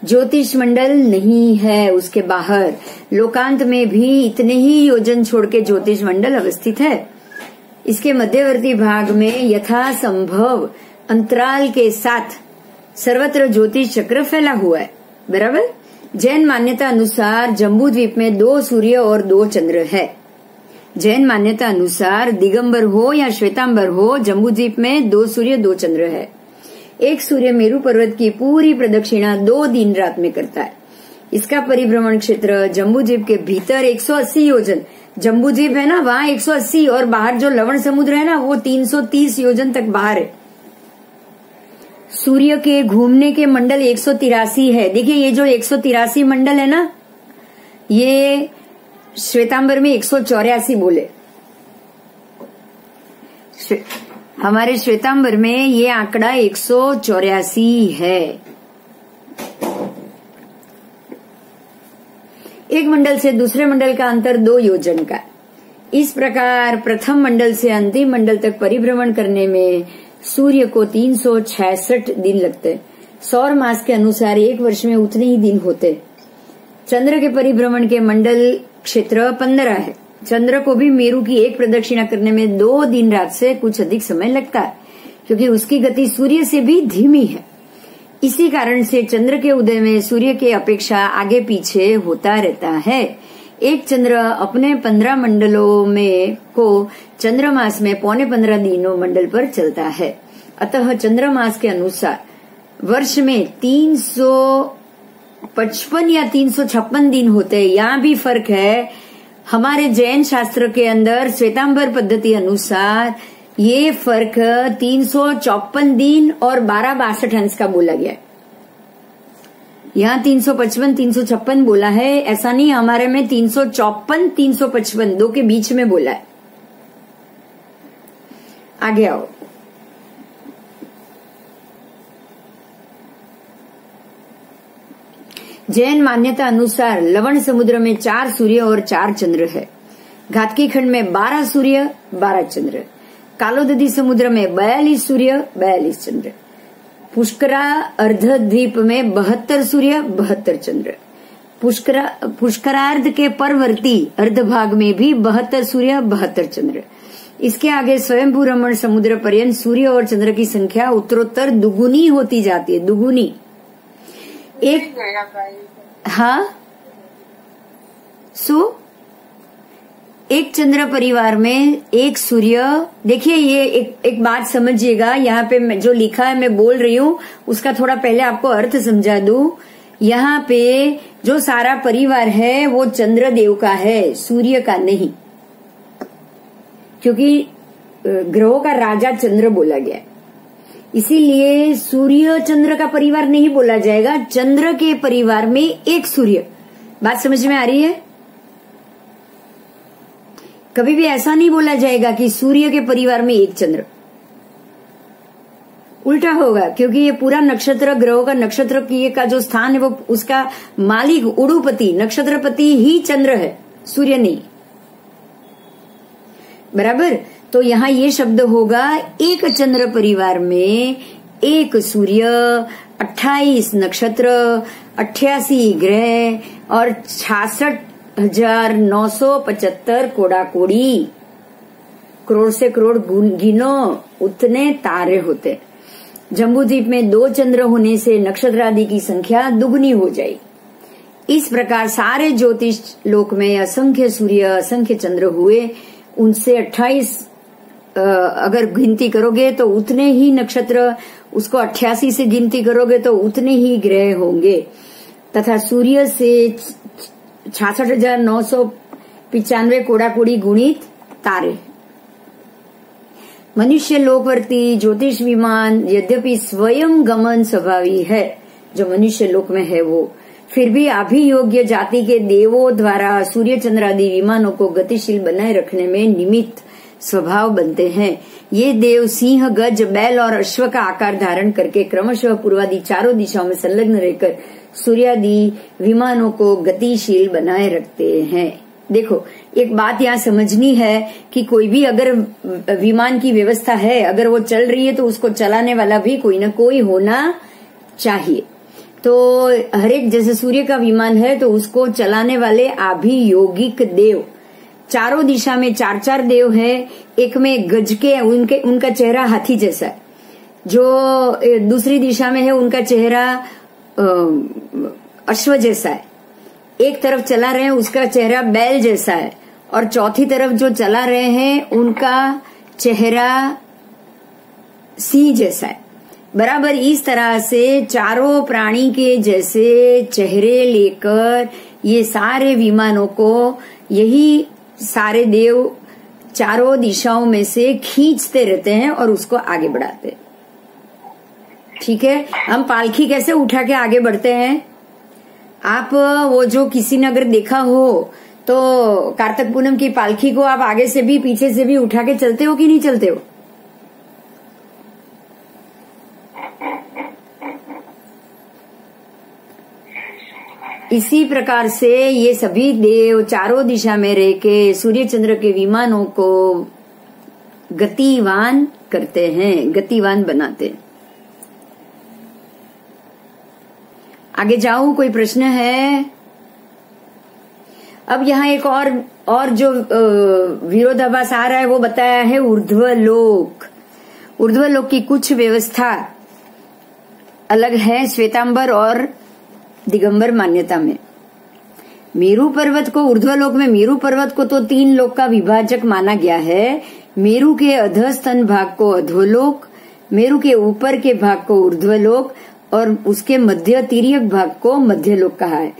ज्योतिष मंडल नहीं है उसके बाहर, लोकांत में भी इतने ही योजन छोड़ के ज्योतिष मंडल अवस्थित है। इसके मध्यवर्ती भाग में यथासंभव अंतराल के साथ सर्वत्र ज्योतिष चक्र फैला हुआ है, बराबर। जैन मान्यता अनुसार जम्बू द्वीप में 2 सूर्य और 2 चंद्र है। जैन मान्यता अनुसार दिगंबर हो या श्वेतांबर हो, जम्बू द्वीप में 2 सूर्य 2 चंद्र है। एक सूर्य मेरू पर्वत की पूरी प्रदक्षिणा 2 दिन रात में करता है। इसका परिभ्रमण क्षेत्र जम्बू द्वीप के भीतर 180 योजन, जम्बू द्वीप है ना वहां 180, और बाहर जो लवण समुद्र है ना वो 330 योजन तक बाहर है। सूर्य के घूमने के मंडल 183 है। देखिए ये जो 183 मंडल है ना, ये श्वेतांबर में 184 बोले, हमारे श्वेतांबर में ये आंकड़ा 184 है। एक मंडल से दूसरे मंडल का अंतर 2 योजन का। इस प्रकार प्रथम मंडल से अंतिम मंडल तक परिभ्रमण करने में सूर्य को 366 दिन लगते। सौर मास के अनुसार एक वर्ष में उतने ही दिन होते। चंद्र के परिभ्रमण के मंडल क्षेत्र 15 है। चंद्र को भी मेरू की एक प्रदक्षिणा करने में 2 दिन रात से कुछ अधिक समय लगता है, क्योंकि उसकी गति सूर्य से भी धीमी है। इसी कारण से चंद्र के उदय में सूर्य के अपेक्षा आगे पीछे होता रहता है। एक चंद्र अपने 15 मंडलों में को चंद्रमास में 15.25 दिनों मंडल पर चलता है। अतः चंद्रमास के अनुसार वर्ष में 355 या 356 दिन होते हैं, यहाँ भी फर्क है। हमारे जैन शास्त्र के अंदर श्वेतांबर पद्धति अनुसार ये फर्क 354 दिन और 1262 अंश का बोला गया है। यहाँ 355 356 बोला है, ऐसा नहीं, हमारे में 354 355 दो के बीच में बोला है। आगे आओ। जैन मान्यता अनुसार लवण समुद्र में 4 सूर्य और 4 चंद्र है। घातकी खंड में 12 सूर्य 12 चंद्र। कालोदधी समुद्र में 42 सूर्य 42 चंद्र। पुष्करा अर्धद्वीप में 72 सूर्य 72 चंद्र। पुष्करार्ध के परवर्ती अर्धभाग में भी 72 सूर्य 72 चंद्र। इसके आगे स्वयंभू रमण समुद्र पर्यंत सूर्य और चंद्र की संख्या उत्तरोत्तर दुगुनी होती जाती है, दुगुनी। एक हाँ एक चंद्र परिवार में एक सूर्य। देखिए ये एक बात समझिएगा, यहाँ पे जो लिखा है मैं बोल रही हूँ उसका थोड़ा पहले आपको अर्थ समझा दूं। यहाँ पे जो सारा परिवार है वो चंद्रदेव का है, सूर्य का नहीं, क्योंकि ग्रहों का राजा चंद्र बोला गया है। इसीलिए सूर्य चंद्र का परिवार नहीं बोला जाएगा, चंद्र के परिवार में एक सूर्य। बात समझ में आ रही है? कभी भी ऐसा नहीं बोला जाएगा कि सूर्य के परिवार में एक चंद्र, उल्टा होगा, क्योंकि ये पूरा नक्षत्र ग्रहों का नक्षत्र की का जो स्थान है वो उसका मालिक उड़ुपति नक्षत्रपति ही चंद्र है, सूर्य नहीं। बराबर। तो यहाँ ये शब्द होगा एक चंद्र परिवार में एक सूर्य, 28 नक्षत्र, 88 ग्रह और 66,975 कोड़ा कोड़ी, करोड़ से करोड़ गिनो उतने तारे होते। जम्बूद्वीप में 2 चंद्र होने से नक्षत्र आदि की संख्या दुगनी हो जाएगी। इस प्रकार सारे ज्योतिष लोक में असंख्य सूर्य असंख्य चंद्र हुए, उनसे 28 अगर गिनती करोगे तो उतने ही नक्षत्र, उसको 88 से गिनती करोगे तो उतने ही ग्रह होंगे, तथा सूर्य से 66,995 कोड़ा-कोड़ी गुणित तारे। मनुष्य लोकवर्ती ज्योतिष विमान यद्यपि स्वयं गमन स्वभावी है, जो मनुष्य लोक में है वो, फिर भी अभियोग्य जाति के देवों द्वारा सूर्य चंद्र आदि विमानों को गतिशील बनाए रखने में निमित्त स्वभाव बनते हैं। ये देव सिंह, गज, बैल और अश्व का आकार धारण करके क्रमशः पूर्वादि चारों दिशाओं में संलग्न रहकर सूर्यादि विमानों को गतिशील बनाए रखते हैं। देखो एक बात यहाँ समझनी है कि कोई भी अगर विमान की व्यवस्था है, अगर वो चल रही है तो उसको चलाने वाला भी कोई न कोई होना चाहिए। तो हर एक, जैसे सूर्य का विमान है तो उसको चलाने वाले अभियोगिक देव, चारों दिशा में 4-4 देव है। एक में गज के उनका चेहरा हाथी जैसा है, जो दूसरी दिशा में है उनका चेहरा अश्व जैसा है। एक तरफ चला रहे हैं उसका चेहरा बैल जैसा है, और चौथी तरफ जो चला रहे हैं उनका चेहरा सिंह जैसा है। बराबर इस तरह से चारों प्राणी के जैसे चेहरे लेकर ये सारे विमानों को यही सारे देव चारों दिशाओं में से खींचते रहते हैं और उसको आगे बढ़ाते हैं। ठीक है, हम पालकी कैसे उठा के आगे बढ़ते हैं? आप वो जो किसी ने अगर देखा हो तो कार्तिक पूनम की पालकी को आप आगे से भी पीछे से भी उठा के चलते हो कि नहीं चलते हो? इसी प्रकार से ये सभी देव चारों दिशा में रह के सूर्य चंद्र के विमानों को गतिवान करते हैं, गतिवान बनाते हैं। आगे जाऊं, कोई प्रश्न है? अब यहाँ एक और जो विरोधाभास आ रहा है वो बताया है ऊर्ध्वलोक। ऊर्ध्वलोक की कुछ व्यवस्था अलग है श्वेतांबर और दिगंबर मान्यता में। मेरू पर्वत को ऊर्ध्वलोक में, मेरू पर्वत को तो 3 लोक का विभाजक माना गया है। मेरू के अधस्तन भाग को अधोलोक, मेरू के ऊपर के भाग को ऊर्ध्वलोक और उसके मध्य तिर्यक भाग को मध्य लोक कहा है।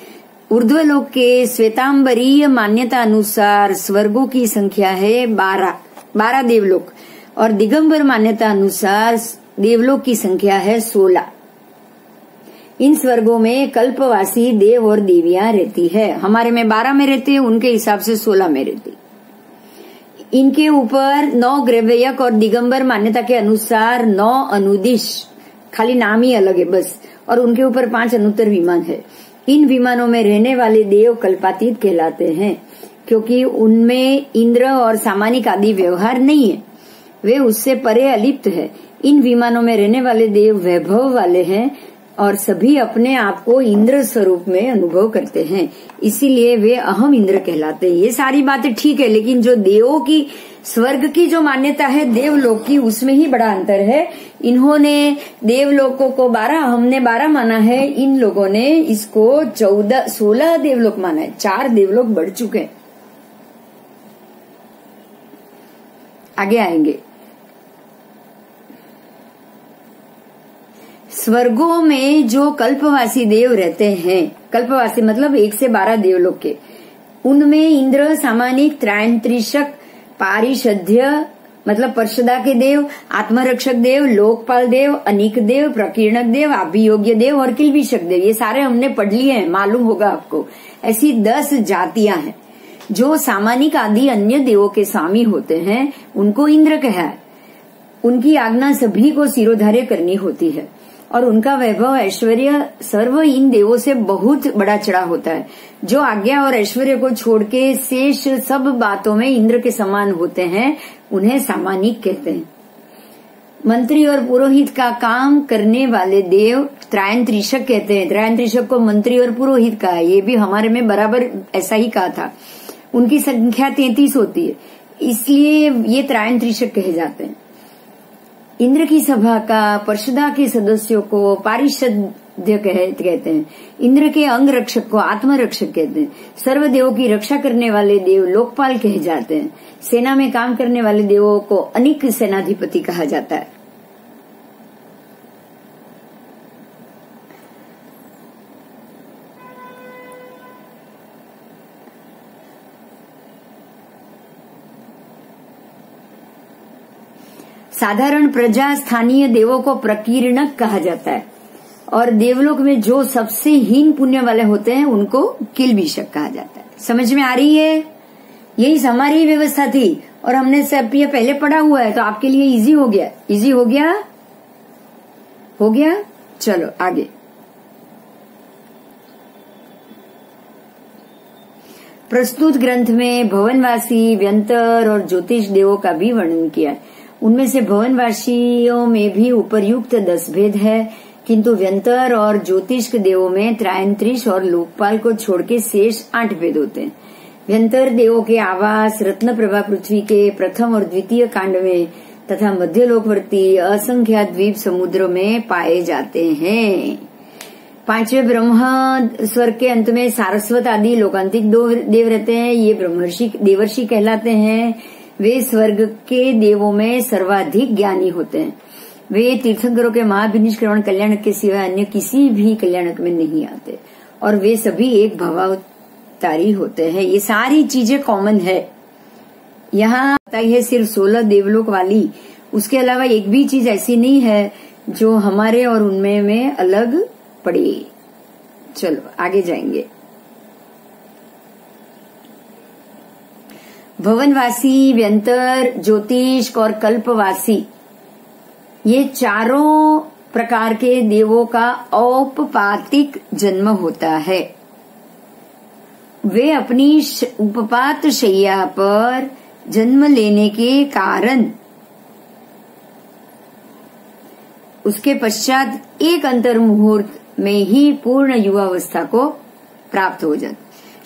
ऊर्ध्वलोक के श्वेतांबरीय मान्यता अनुसार स्वर्गों की संख्या है 12 देवलोक, और दिगंबर मान्यता अनुसार देवलोक की संख्या है 16। इन स्वर्गों में कल्पवासी देव और देवियां रहती है। हमारे में 12 में रहते हैं, उनके हिसाब से 16 में रहती। इनके ऊपर 9 ग्रव्यक और दिगंबर मान्यता के अनुसार 9 अनुदिश, खाली नाम ही अलग है बस, और उनके ऊपर 5 अनुत्तर विमान है। इन विमानों में रहने वाले देव कल्पातीत कहलाते हैं, क्योंकि उनमें इंद्र और सामानिक आदि व्यवहार नहीं है, वे उससे परे अलिप्त है। इन विमानों में रहने वाले देव वैभव वाले हैं और सभी अपने आप को इंद्र स्वरूप में अनुभव करते हैं, इसीलिए वे अहम इंद्र कहलाते हैं। ये सारी बातें ठीक है, लेकिन जो देवों की स्वर्ग की जो मान्यता है देवलोक की, उसमें ही बड़ा अंतर है। इन्होंने देवलोकों को 12, हमने 12 माना है, इन लोगों ने इसको 16 देवलोक माना है। 4 देवलोक बढ़ चुके हैं। आगे आएंगे। स्वर्गों में जो कल्पवासी देव रहते हैं, कल्पवासी मतलब 1 से 12 देवलोक के, उनमें इंद्र, सामानिक, त्रयंत्रिशक, पारिषद्य मतलब पर्षदा के देव, आत्मरक्षक देव, लोकपाल देव, अनिक देव, प्रकीर्णक देव, अभियोग्य देव और किल्बिषक देव, ये सारे हमने पढ़ लिए हैं, मालूम होगा आपको। ऐसी 10 जातियां हैं। जो सामानिक आदि अन्य देवों के स्वामी होते हैं उनको इंद्र कहा है। उनकी आज्ञा सभी को सिरोधार्य करनी होती है और उनका वैभव ऐश्वर्य सर्व इन देवों से बहुत बड़ा चढ़ा होता है। जो आज्ञा और ऐश्वर्य को छोड़ के शेष सब बातों में इंद्र के समान होते हैं उन्हें सामानिक कहते हैं। मंत्री और पुरोहित का काम करने वाले देव त्रयंत्रिशक कहते हैं। त्रयंत्रिशक को मंत्री और पुरोहित कहा है, ये भी हमारे में बराबर ऐसा ही कहा था। उनकी संख्या 33 होती है, इसलिए ये त्रयंत्रिशक कहे जाते हैं। इंद्र की सभा का पर्षदा के सदस्यों को पारिषद्य कहते हैं। इंद्र के अंग रक्षक को आत्मरक्षक कहते हैं। सर्व देवों की रक्षा करने वाले देव लोकपाल कहे जाते हैं। सेना में काम करने वाले देवों को अनिक सेनाधिपति कहा जाता है। साधारण प्रजा स्थानीय देवों को प्रकीर्णक कहा जाता है और देवलोक में जो सबसे हीन पुण्य वाले होते हैं उनको किल्बिषक कहा जाता है। समझ में आ रही है? यही हमारी व्यवस्था थी और हमने सब ये पहले पढ़ा हुआ है, तो आपके लिए इजी हो गया। इजी हो गया? हो गया? चलो आगे। प्रस्तुत ग्रंथ में भवनवासी, व्यंतर और ज्योतिष देवों का भी वर्णन किया है। उनमें से भवनवासियों में भी उपर्युक्त 10 भेद है, किंतु व्यंतर और ज्योतिष के देवों में त्रयंत्रिश और लोकपाल को छोड़ के शेष 8 भेद होते हैं। व्यंतर देवों के आवास रत्न प्रभा पृथ्वी के प्रथम और द्वितीय कांड में तथा मध्यलोकवर्ती असंख्यात द्वीप समुद्र में पाए जाते हैं। 5वें ब्रह्म स्वर्ग के अंत में सारस्वत आदि लोकांतिक देव रहते हैं। ये देवर्षि कहलाते हैं। वे स्वर्ग के देवों में सर्वाधिक ज्ञानी होते हैं। वे तीर्थंकरों के महाभिनिष्क्रमण कल्याणक के सिवाय अन्य किसी भी कल्याणक में नहीं आते और वे सभी एक भवावतारी होते हैं। ये सारी चीजें कॉमन है। यहाँ है सिर्फ 16 देवलोक वाली, उसके अलावा एक भी चीज ऐसी नहीं है जो हमारे और उनमें में अलग पड़े। चलो आगे जाएंगे। भवनवासी, व्यंतर, ज्योतिष और कल्पवासी, ये चारों प्रकार के देवों का औपपातिक जन्म होता है। वे अपनी उपपात शैया पर जन्म लेने के कारण उसके पश्चात एक अंतर मुहूर्त में ही पूर्ण युवावस्था को प्राप्त हो जाता।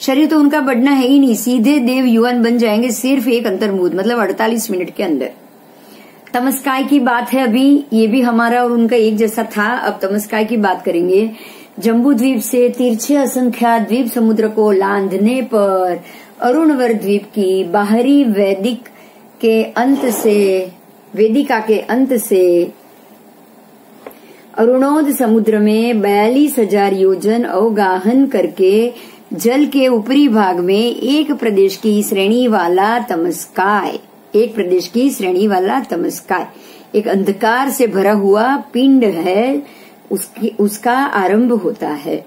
शरीर तो उनका बढ़ना है ही नहीं, सीधे देव युवान बन जाएंगे सिर्फ एक अंतर्मुहूर्त मतलब 48 मिनट के अंदर। तमस्काय की बात है अभी, ये भी हमारा और उनका एक जैसा था। अब तमस्काय की बात करेंगे। जम्बू द्वीप से तिरछे असंख्यात द्वीप समुद्र को लांघने पर अरुणवर द्वीप की बाहरी वेदिका के अंत से अरुणोद समुद्र में 42,000 योजन अवगाहन करके जल के ऊपरी भाग में एक प्रदेश की श्रेणी वाला तमस्काय, एक प्रदेश की श्रेणी वाला तमस्काय, एक अंधकार से भरा हुआ पिंड है, उसका आरंभ होता है।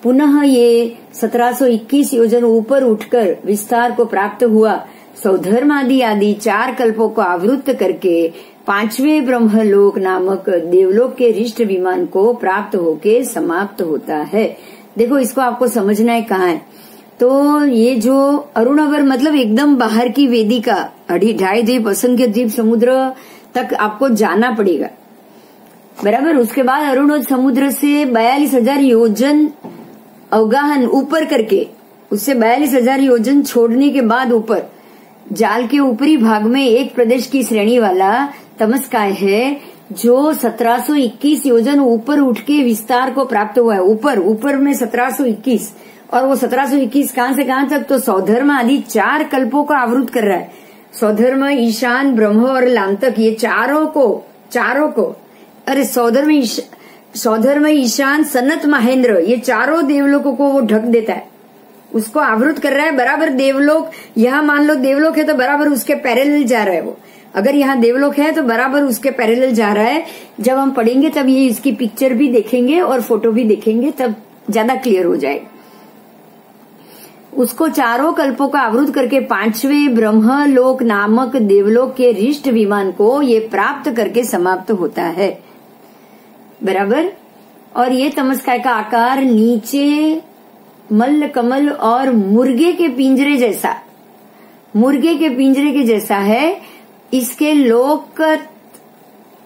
पुनः ये 1721 योजन ऊपर उठकर विस्तार को प्राप्त हुआ, सौधर्म आदि 4 कल्पों को आवृत्त करके 5वें ब्रह्मलोक नामक देवलोक के रिष्ट विमान को प्राप्त होके समाप्त होता है। देखो इसको आपको समझना है कहाँ है। तो ये जो अरुणावर मतलब एकदम बाहर की वेदिका, 2.5 द्वीप, असंख्य द्वीप, समुद्र तक आपको जाना पड़ेगा, बराबर। उसके बाद अरुणोद समुद्र से 42,000 योजन अवगाहन ऊपर करके, उससे 42,000 योजन छोड़ने के बाद ऊपर जाल के ऊपरी भाग में एक प्रदेश की श्रेणी वाला तमस्काय है, जो 1721 योजन ऊपर उठ के विस्तार को प्राप्त हुआ है। ऊपर में 1721, और वो 1721 कहां से कहां तक, तो सौधर्म आदि 4 कल्पों को आवृत कर रहा है। सौधर्म, ईशान, ब्रह्म और लांतक, ये चारों को अरे सौधर्म, ईशान, सनत, महेंद्र, ये चारों देवलोकों को वो ढक देता है, उसको आवृत कर रहा है। बराबर देवलोक, यहाँ मान लो देवलोक है तो बराबर उसके पैरेलल जा रहा है वो। अगर यहाँ देवलोक है तो बराबर उसके पैरेलल जा रहा है। जब हम पढ़ेंगे तब ये इसकी पिक्चर भी देखेंगे और फोटो भी देखेंगे, तब ज्यादा क्लियर हो जाएगा। उसको चारों कल्पों को आवृत करके 5वें ब्रह्मलोक नामक देवलोक के रिष्ट विमान को ये प्राप्त करके समाप्त होता है, बराबर। और ये तमस्काय का आकार नीचे मल्ल कमल और मुर्गे के पिंजरे के जैसा है। इसके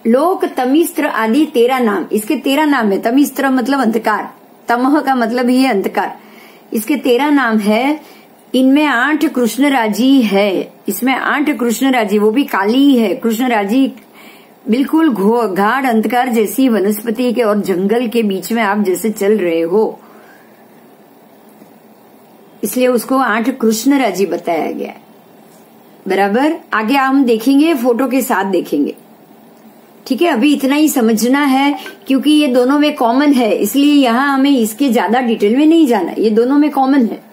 लोक तमिस्त्र आदि 13 नाम, इसके 13 नाम है। तमिस्त्र मतलब अंधकार, तमह का मतलब ही है अंधकार। इसके 13 नाम है। इनमें 8 कृष्णराजी है, इसमें 8 कृष्णराजी, वो भी काली है कृष्णराजी, बिल्कुल गाढ़ अंधकार जैसी वनस्पति के और जंगल के बीच में आप जैसे चल रहे हो, इसलिए उसको 8 कृष्णराजी बताया गया है, बराबर। आगे हम देखेंगे, फोटो के साथ देखेंगे, ठीक है। अभी इतना ही समझना है क्योंकि ये दोनों में कॉमन है, इसलिए यहाँ हमें इसके ज्यादा डिटेल में नहीं जाना, ये दोनों में कॉमन है।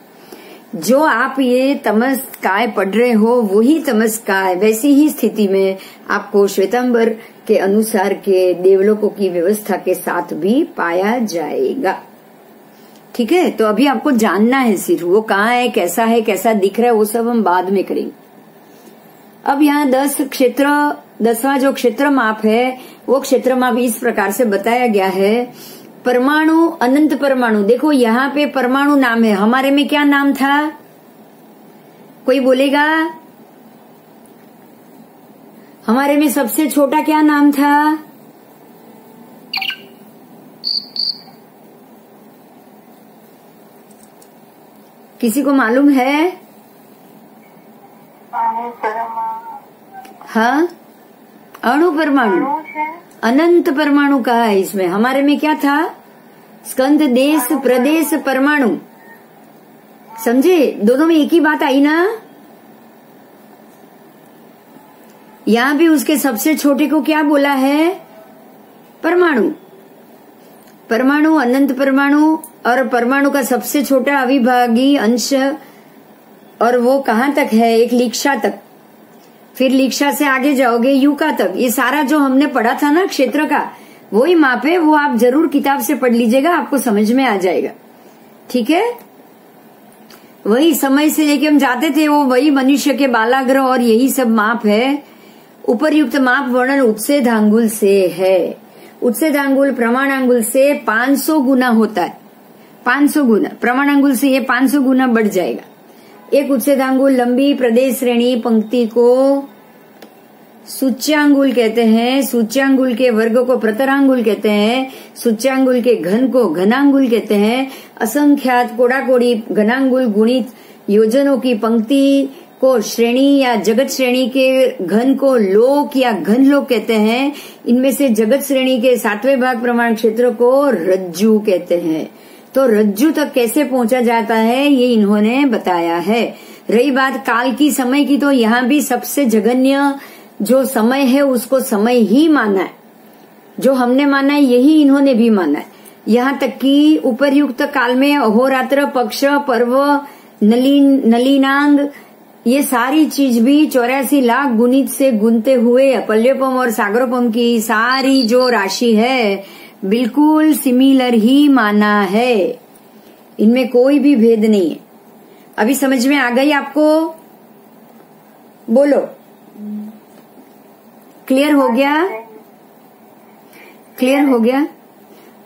जो आप ये तमस्काय पढ़ रहे हो वही तमस्काय वैसी ही स्थिति में आपको श्वेतांबर के अनुसार के देवलोकों की व्यवस्था के साथ भी पाया जाएगा, ठीक है। तो अभी आपको जानना है सिर्फ वो कहाँ है, कैसा दिख रहा है, वो सब हम बाद में करेंगे। अब यहाँ 10वां जो क्षेत्र माप है, वो क्षेत्र माप इस प्रकार से बताया गया है। परमाणु, अनंत परमाणु, देखो यहाँ पे परमाणु नाम है, हमारे में क्या नाम था, कोई बोलेगा? हमारे में सबसे छोटा क्या नाम था? किसी को मालूम है? हाँ, अणु परमाणु, अनंत परमाणु कहा है इसमें। हमारे में क्या था? स्कंद, देश, प्रदेश, परमाणु, समझे? दोनों में एक ही बात आई ना। यहाँ भी उसके सबसे छोटे को क्या बोला है? परमाणु। परमाणु, अनंत परमाणु, और परमाणु का सबसे छोटा अविभागी अंश, और वो कहाँ तक है? एक लीक्षा तक, फिर लीक्षा से आगे जाओगे युका तक। ये सारा जो हमने पढ़ा था ना क्षेत्र का, वही माप है, वो आप जरूर किताब से पढ़ लीजिएगा, आपको समझ में आ जाएगा, ठीक है। वही समय से लेके हम जाते थे, वो वही मनुष्य के बालाग्र और यही सब माप है। उपरयुक्त माप वर्णन उपसेदांगुल से है। उपसेदांगुल प्रमाणांगुल से 500 गुना होता है, 500 गुना। प्रमाणांगुल से ये 500 गुना बढ़ जाएगा। एक उपसेदांगुल लंबी प्रदेश श्रेणी पंक्ति को सूच्यांगुल कहते हैं, सूच्यांगुल के वर्ग को प्रतरांगुल कहते हैं, सूच्यांगुल के घन को घनांगुल कहते हैं। असंख्यात कोड़ाकोड़ी घनांगुल गुणित योजनों की पंक्ति को श्रेणी या जगत श्रेणी के घन को लोक या घन लोक कहते हैं। इनमें से जगत श्रेणी के 7वें भाग प्रमाण क्षेत्र को रज्जु कहते हैं। तो रज्जु तक कैसे पहुंचा जाता है ये इन्होंने बताया है। रही बात काल की, समय की, तो यहाँ भी सबसे जघन्य जो समय है उसको समय ही माना है। जो हमने माना है यही इन्होंने भी माना है। यहाँ तक कि उपर्युक्त काल में अहोरात्र, पक्ष, पर्व, नलिनांग, ये सारी चीज भी 84 लाख गुणित से गुनते हुए पल्योपम और सागरोपम की सारी जो राशि है बिल्कुल सिमिलर ही माना है, इनमें कोई भी भेद नहीं है। अभी समझ में आ गई आपको? बोलो, क्लियर हो गया? क्लियर हो गया?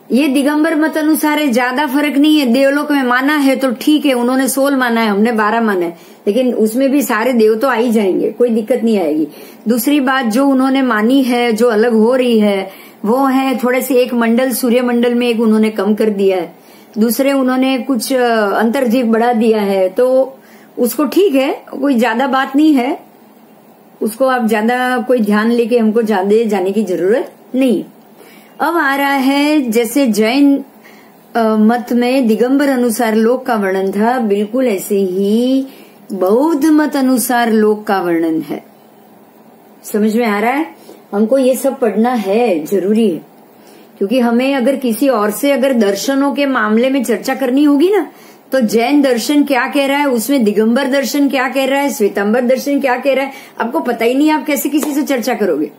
ये दिगंबर मत अनुसार है, ज्यादा फर्क नहीं है। देवलोक में माना है तो ठीक है, उन्होंने 16 माना है, हमने 12 माना है, लेकिन उसमें भी सारे देव तो आ ही जाएंगे, कोई दिक्कत नहीं आएगी। दूसरी बात जो उन्होंने मानी है, जो अलग हो रही है, वो है थोड़े से एक मंडल, सूर्य मंडल में एक उन्होंने कम कर दिया है, दूसरे उन्होंने कुछ अंतर्जीव बढ़ा दिया है, तो उसको ठीक है, कोई ज्यादा बात नहीं है, उसको आप ज्यादा कोई ध्यान लेके हमको ज्यादा जाने की जरूरत नहीं। अब आ रहा है जैसे जैन मत में दिगंबर अनुसार लोक का वर्णन था, बिल्कुल ऐसे ही बौद्ध मत अनुसार लोक का वर्णन है। समझ में आ रहा है? हमको ये सब पढ़ना है, जरूरी है, क्योंकि हमें अगर किसी और से अगर दर्शनों के मामले में चर्चा करनी होगी ना, तो जैन दर्शन क्या कह रहा है, उसमें दिगंबर दर्शन क्या कह रहा है, श्वेतांबर दर्शन क्या कह रहा है, आपको पता ही नहीं, आप कैसे किसी से चर्चा करोगे।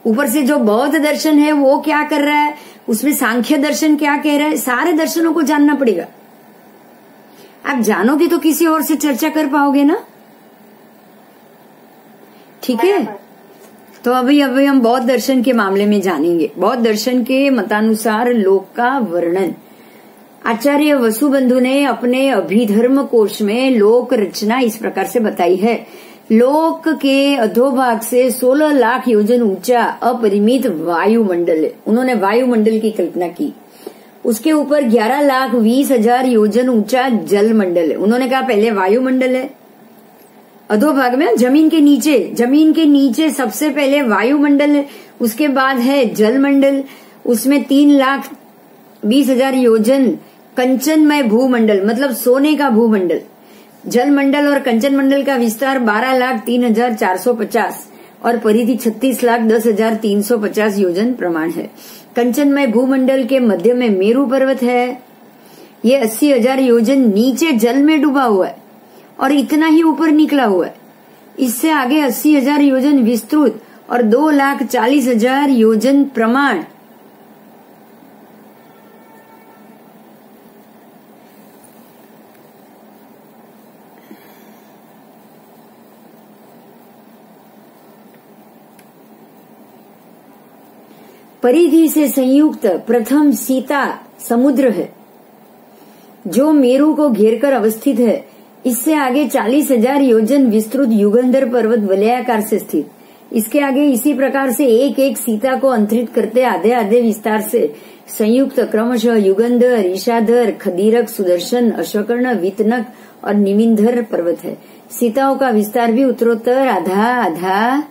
ऊपर से जो बौद्ध दर्शन है वो क्या कर रहा है, उसमें सांख्य दर्शन क्या कह रहा है, सारे दर्शनों को जानना पड़ेगा। आप जानोगे तो किसी और से चर्चा कर पाओगे ना, ठीक है? तो अभी हम बौद्ध दर्शन के मामले में जानेंगे। बौद्ध दर्शन के मतानुसार लोक का वर्णन आचार्य वसुबंधु ने अपने अभिधर्म कोश में लोक रचना इस प्रकार से बताई है। लोक के अधोभाग से 16 लाख योजन ऊंचा अपरिमित वायुमंडल है, उन्होंने वायुमंडल की कल्पना की। उसके ऊपर 11,20,000 योजन ऊंचा जल मंडल है, उन्होंने कहा पहले वायुमंडल है, अधोभाग में जमीन के नीचे सबसे पहले वायुमंडल है, उसके बाद है जल मंडल, उसमें 3,20,000 योजन कंचनमय भूमंडल, मतलब सोने का भूमंडल। जल मंडल और कंचन मंडल का विस्तार 12,03,450 और परिधि 36,10,350 योजन प्रमाण है। कंचनमय भूमंडल के मध्य में मेरू पर्वत है, ये 80,000 योजन नीचे जल में डूबा हुआ है और इतना ही ऊपर निकला हुआ है। इससे आगे 80,000 योजन विस्तृत और 2,40,000 योजन प्रमाण। परिधि से संयुक्त प्रथम सीता समुद्र है, जो मेरू को घेरकर अवस्थित है। इससे आगे 40,000 योजन विस्तृत युगंधर पर्वत वलयाकार से स्थित। इसके आगे इसी प्रकार से एक एक सीता को अंतरित करते आधे आधे विस्तार से संयुक्त क्रमशः युगंधर, ईशाधर, खदीरक, सुदर्शन, अश्वकर्ण, वितनक और निमिंधर पर्वत है। सीताओं का विस्तार भी उत्तरोत्तर आधा आधा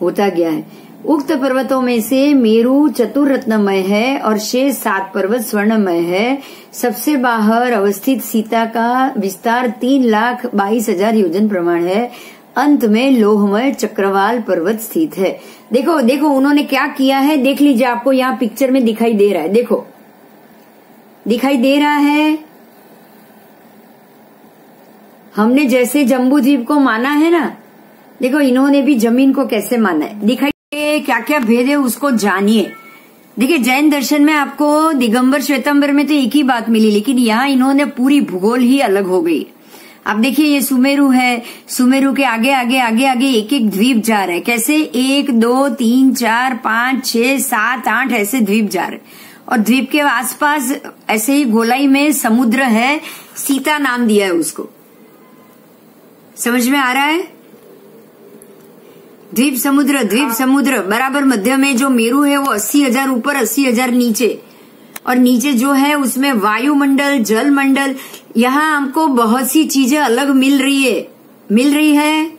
होता गया है। उक्त पर्वतों में से मेरू चतुर्रत्नमय है और शेष 7 पर्वत स्वर्णमय है। सबसे बाहर अवस्थित सीता का विस्तार 3,22,000 योजन प्रमाण है। अंत में लोहमय चक्रवाल पर्वत स्थित है। देखो देखो उन्होंने क्या किया है, देख लीजिए, आपको यहाँ पिक्चर में दिखाई दे रहा है, देखो दिखाई दे रहा है। हमने जैसे जम्बू द्वीप को माना है ना, देखो इन्होंने भी जमीन को कैसे माना है, दिखाई क्या क्या भेद है उसको जानिए। देखिए जैन दर्शन में आपको दिगंबर श्वेतांबर में तो एक ही बात मिली, लेकिन यहाँ इन्होंने पूरी भूगोल ही अलग हो गई। आप देखिए ये सुमेरु है, सुमेरु के आगे आगे आगे आगे एक एक द्वीप जा रहे हैं। कैसे 1 2 3 4 5 6 7 8 ऐसे द्वीप जा रहे, और द्वीप के आसपास ऐसे ही गोलाई में समुद्र है, सीता नाम दिया है उसको। समझ में आ रहा है? द्वीप समुद्र बराबर मध्य में जो मेरू है वो 80,000 ऊपर 80,000 नीचे, और नीचे जो है उसमें वायुमंडल, जल मंडल। यहाँ हमको बहुत सी चीजें अलग मिल रही है।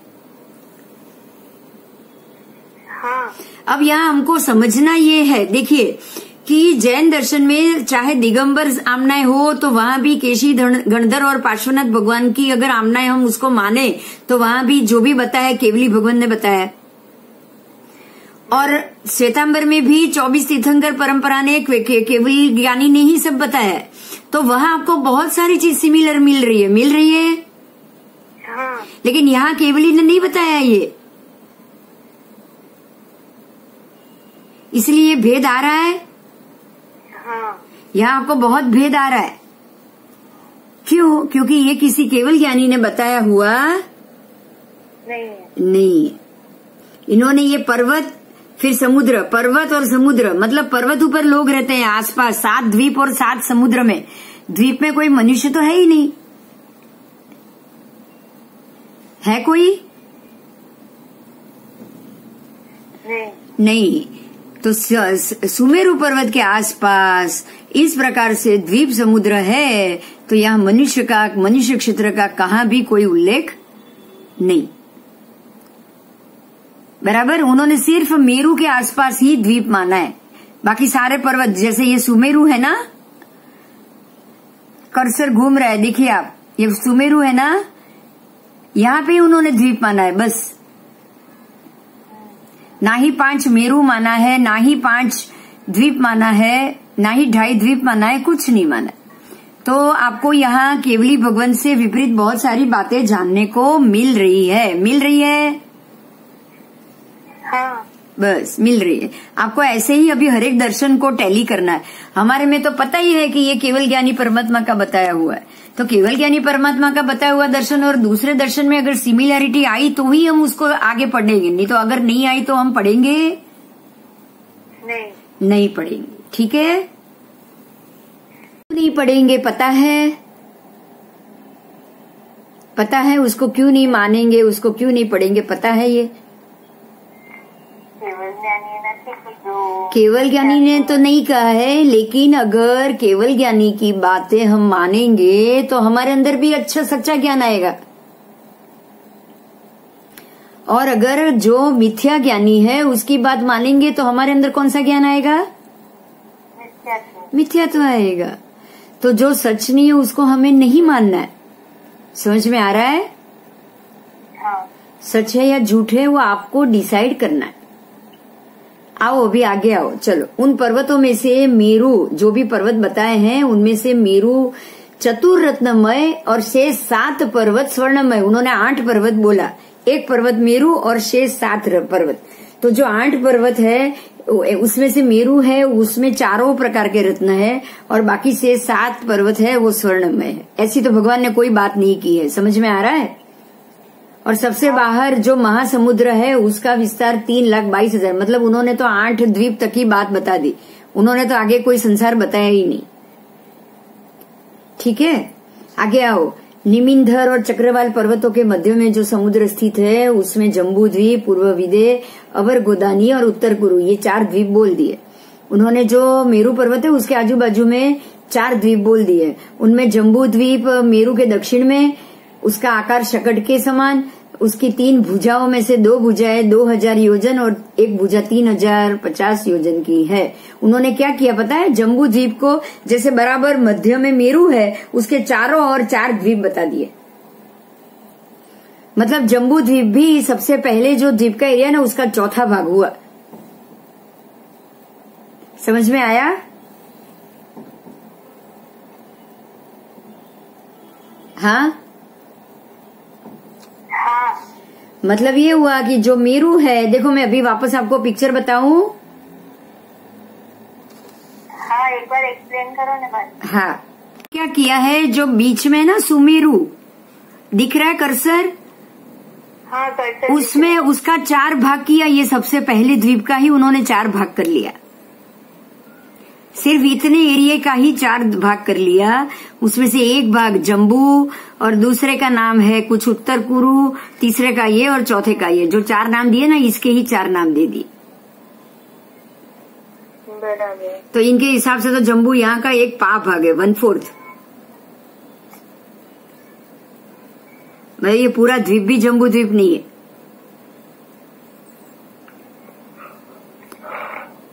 हाँ। अब यहाँ हमको समझना ये है, देखिए कि जैन दर्शन में चाहे दिगंबर आमनाएं हो तो वहां भी केशी, गणधर और पार्श्वनाथ भगवान की अगर आमनाएं हम उसको माने तो वहां भी जो भी बताया केवली भगवान ने बताया। और श्वेतांबर में भी 24 तीर्थंकर परंपरा ने केवल ज्ञानी ने ही सब बताया है, तो वहाँ आपको बहुत सारी चीज सिमिलर मिल रही है। हाँ। लेकिन यहाँ केवली ने नहीं बताया ये, इसलिए भेद आ रहा है। हाँ। यहाँ आपको बहुत भेद आ रहा है। क्यों? क्योंकि ये किसी केवल ज्ञानी ने बताया हुआ नहीं। इन्होंने ये पर्वत फिर समुद्र, पर्वत और समुद्र, मतलब पर्वत ऊपर लोग रहते हैं आसपास, 7 द्वीप और 7 समुद्र में। द्वीप में कोई मनुष्य तो है ही नहीं, है कोई? नहीं। तो सुमेरु पर्वत के आसपास इस प्रकार से द्वीप समुद्र है, तो यहाँ मनुष्य क्षेत्र का कहाँ भी कोई उल्लेख नहीं। बराबर, उन्होंने सिर्फ मेरू के आसपास ही द्वीप माना है। बाकी सारे पर्वत, जैसे ये सुमेरु है ना, कर्सर घूम रहा है, देखिए आप, ये सुमेरु है ना, यहाँ पे उन्होंने द्वीप माना है बस। ना ही 5 मेरू माना है, ना ही 5 द्वीप माना है, ना ही 2.5 द्वीप माना है, कुछ नहीं माना। तो आपको यहाँ केवली भगवान से विपरीत बहुत सारी बातें जानने को मिल रही है। हाँ। बस मिल रही है आपको। ऐसे ही अभी हर एक दर्शन को टैली करना है। हमारे में तो पता ही है कि ये केवल ज्ञानी परमात्मा का बताया हुआ है, तो केवल ज्ञानी परमात्मा का बताया हुआ दर्शन और दूसरे दर्शन में अगर सिमिलैरिटी आई तो ही हम उसको आगे पढ़ेंगे, नहीं तो अगर नहीं आई तो हम पढ़ेंगे नहीं पढ़ेंगे। ठीक है, नहीं पढ़ेंगे, पता है उसको क्यों नहीं मानेंगे, उसको क्यों नहीं पढ़ेंगे, पता है ये। केवल ज्ञानी ने तो नहीं कहा है, लेकिन अगर केवल ज्ञानी की बातें हम मानेंगे तो हमारे अंदर भी अच्छा सच्चा ज्ञान आएगा। और अगर जो मिथ्या ज्ञानी है उसकी बात मानेंगे तो हमारे अंदर कौन सा ज्ञान आएगा? मिथ्या तो आएगा। तो जो सच नहीं है उसको हमें नहीं मानना है। समझ में आ रहा है? हाँ। सच है या झूठ है वो आपको डिसाइड करना है। आओ अभी आगे आओ, चलो। उन पर्वतों में से मेरू, जो भी पर्वत बताए हैं उनमें से मेरू चतुर्रत्नमय और शेष 7 पर्वत स्वर्णमय। उन्होंने 8 पर्वत बोला, 1 पर्वत मेरू और शेष 7 पर्वत। तो जो 8 पर्वत है उसमें से मेरू है, उसमें 4 प्रकार के रत्न है, और बाकी शेष 7 पर्वत है वो स्वर्णमय है। ऐसी तो भगवान ने कोई बात नहीं की है। समझ में आ रहा है? और सबसे बाहर जो महासमुद्र है उसका विस्तार 3,22,000, मतलब उन्होंने तो 8 द्वीप तक की बात बता दी। उन्होंने तो आगे कोई संसार बताया ही नहीं। ठीक है, आगे आओ। निमिंधर और चक्रवाल पर्वतों के मध्य में जो समुद्र स्थित है उसमें जम्बू द्वीप, पूर्व विदे, अवर गोदानी और उत्तर कुरु, ये 4 द्वीप बोल दिए। उन्होंने जो मेरू पर्वत है उसके आजू बाजू में 4 द्वीप बोल दिए। उनमें जम्बू द्वीप मेरू के दक्षिण में, उसका आकार शकट के समान, उसकी 3 भुजाओं में से 2 भुजाएं 2000 योजन और 1 भुजा 3050 योजन की है। उन्होंने क्या किया पता है? जम्बू द्वीप को जैसे बराबर मध्य में मेरू है उसके चारों ओर 4 द्वीप बता दिए। मतलब जम्बू द्वीप भी सबसे पहले जो द्वीप का एरिया ना उसका 4था भाग हुआ। समझ में आया? हाँ, मतलब ये हुआ कि जो मेरू है, देखो मैं अभी वापस आपको पिक्चर बताऊं। हाँ, एक बार एक्सप्लेन करो ना बात। हाँ, क्या किया है? जो बीच में ना सुमेरु दिख रहा है कर्सर, हाँ, कर्सर, उसमें उसका 4 भाग किया। ये सबसे पहले द्वीप का ही उन्होंने 4 भाग कर लिया। सिर्फ इतने एरिया का ही 4 भाग कर लिया। उसमें से 1 भाग जम्बू और दूसरे का नाम है कुछ उत्तर कुरु, तीसरे का ये और चौथे का ये। जो 4 नाम दिए ना इसके ही 4 नाम दे दिए। तो इनके हिसाब से तो जम्बू यहाँ का 1 भाग है, 1/4। भाई ये पूरा द्वीप भी जम्बू द्वीप नहीं है।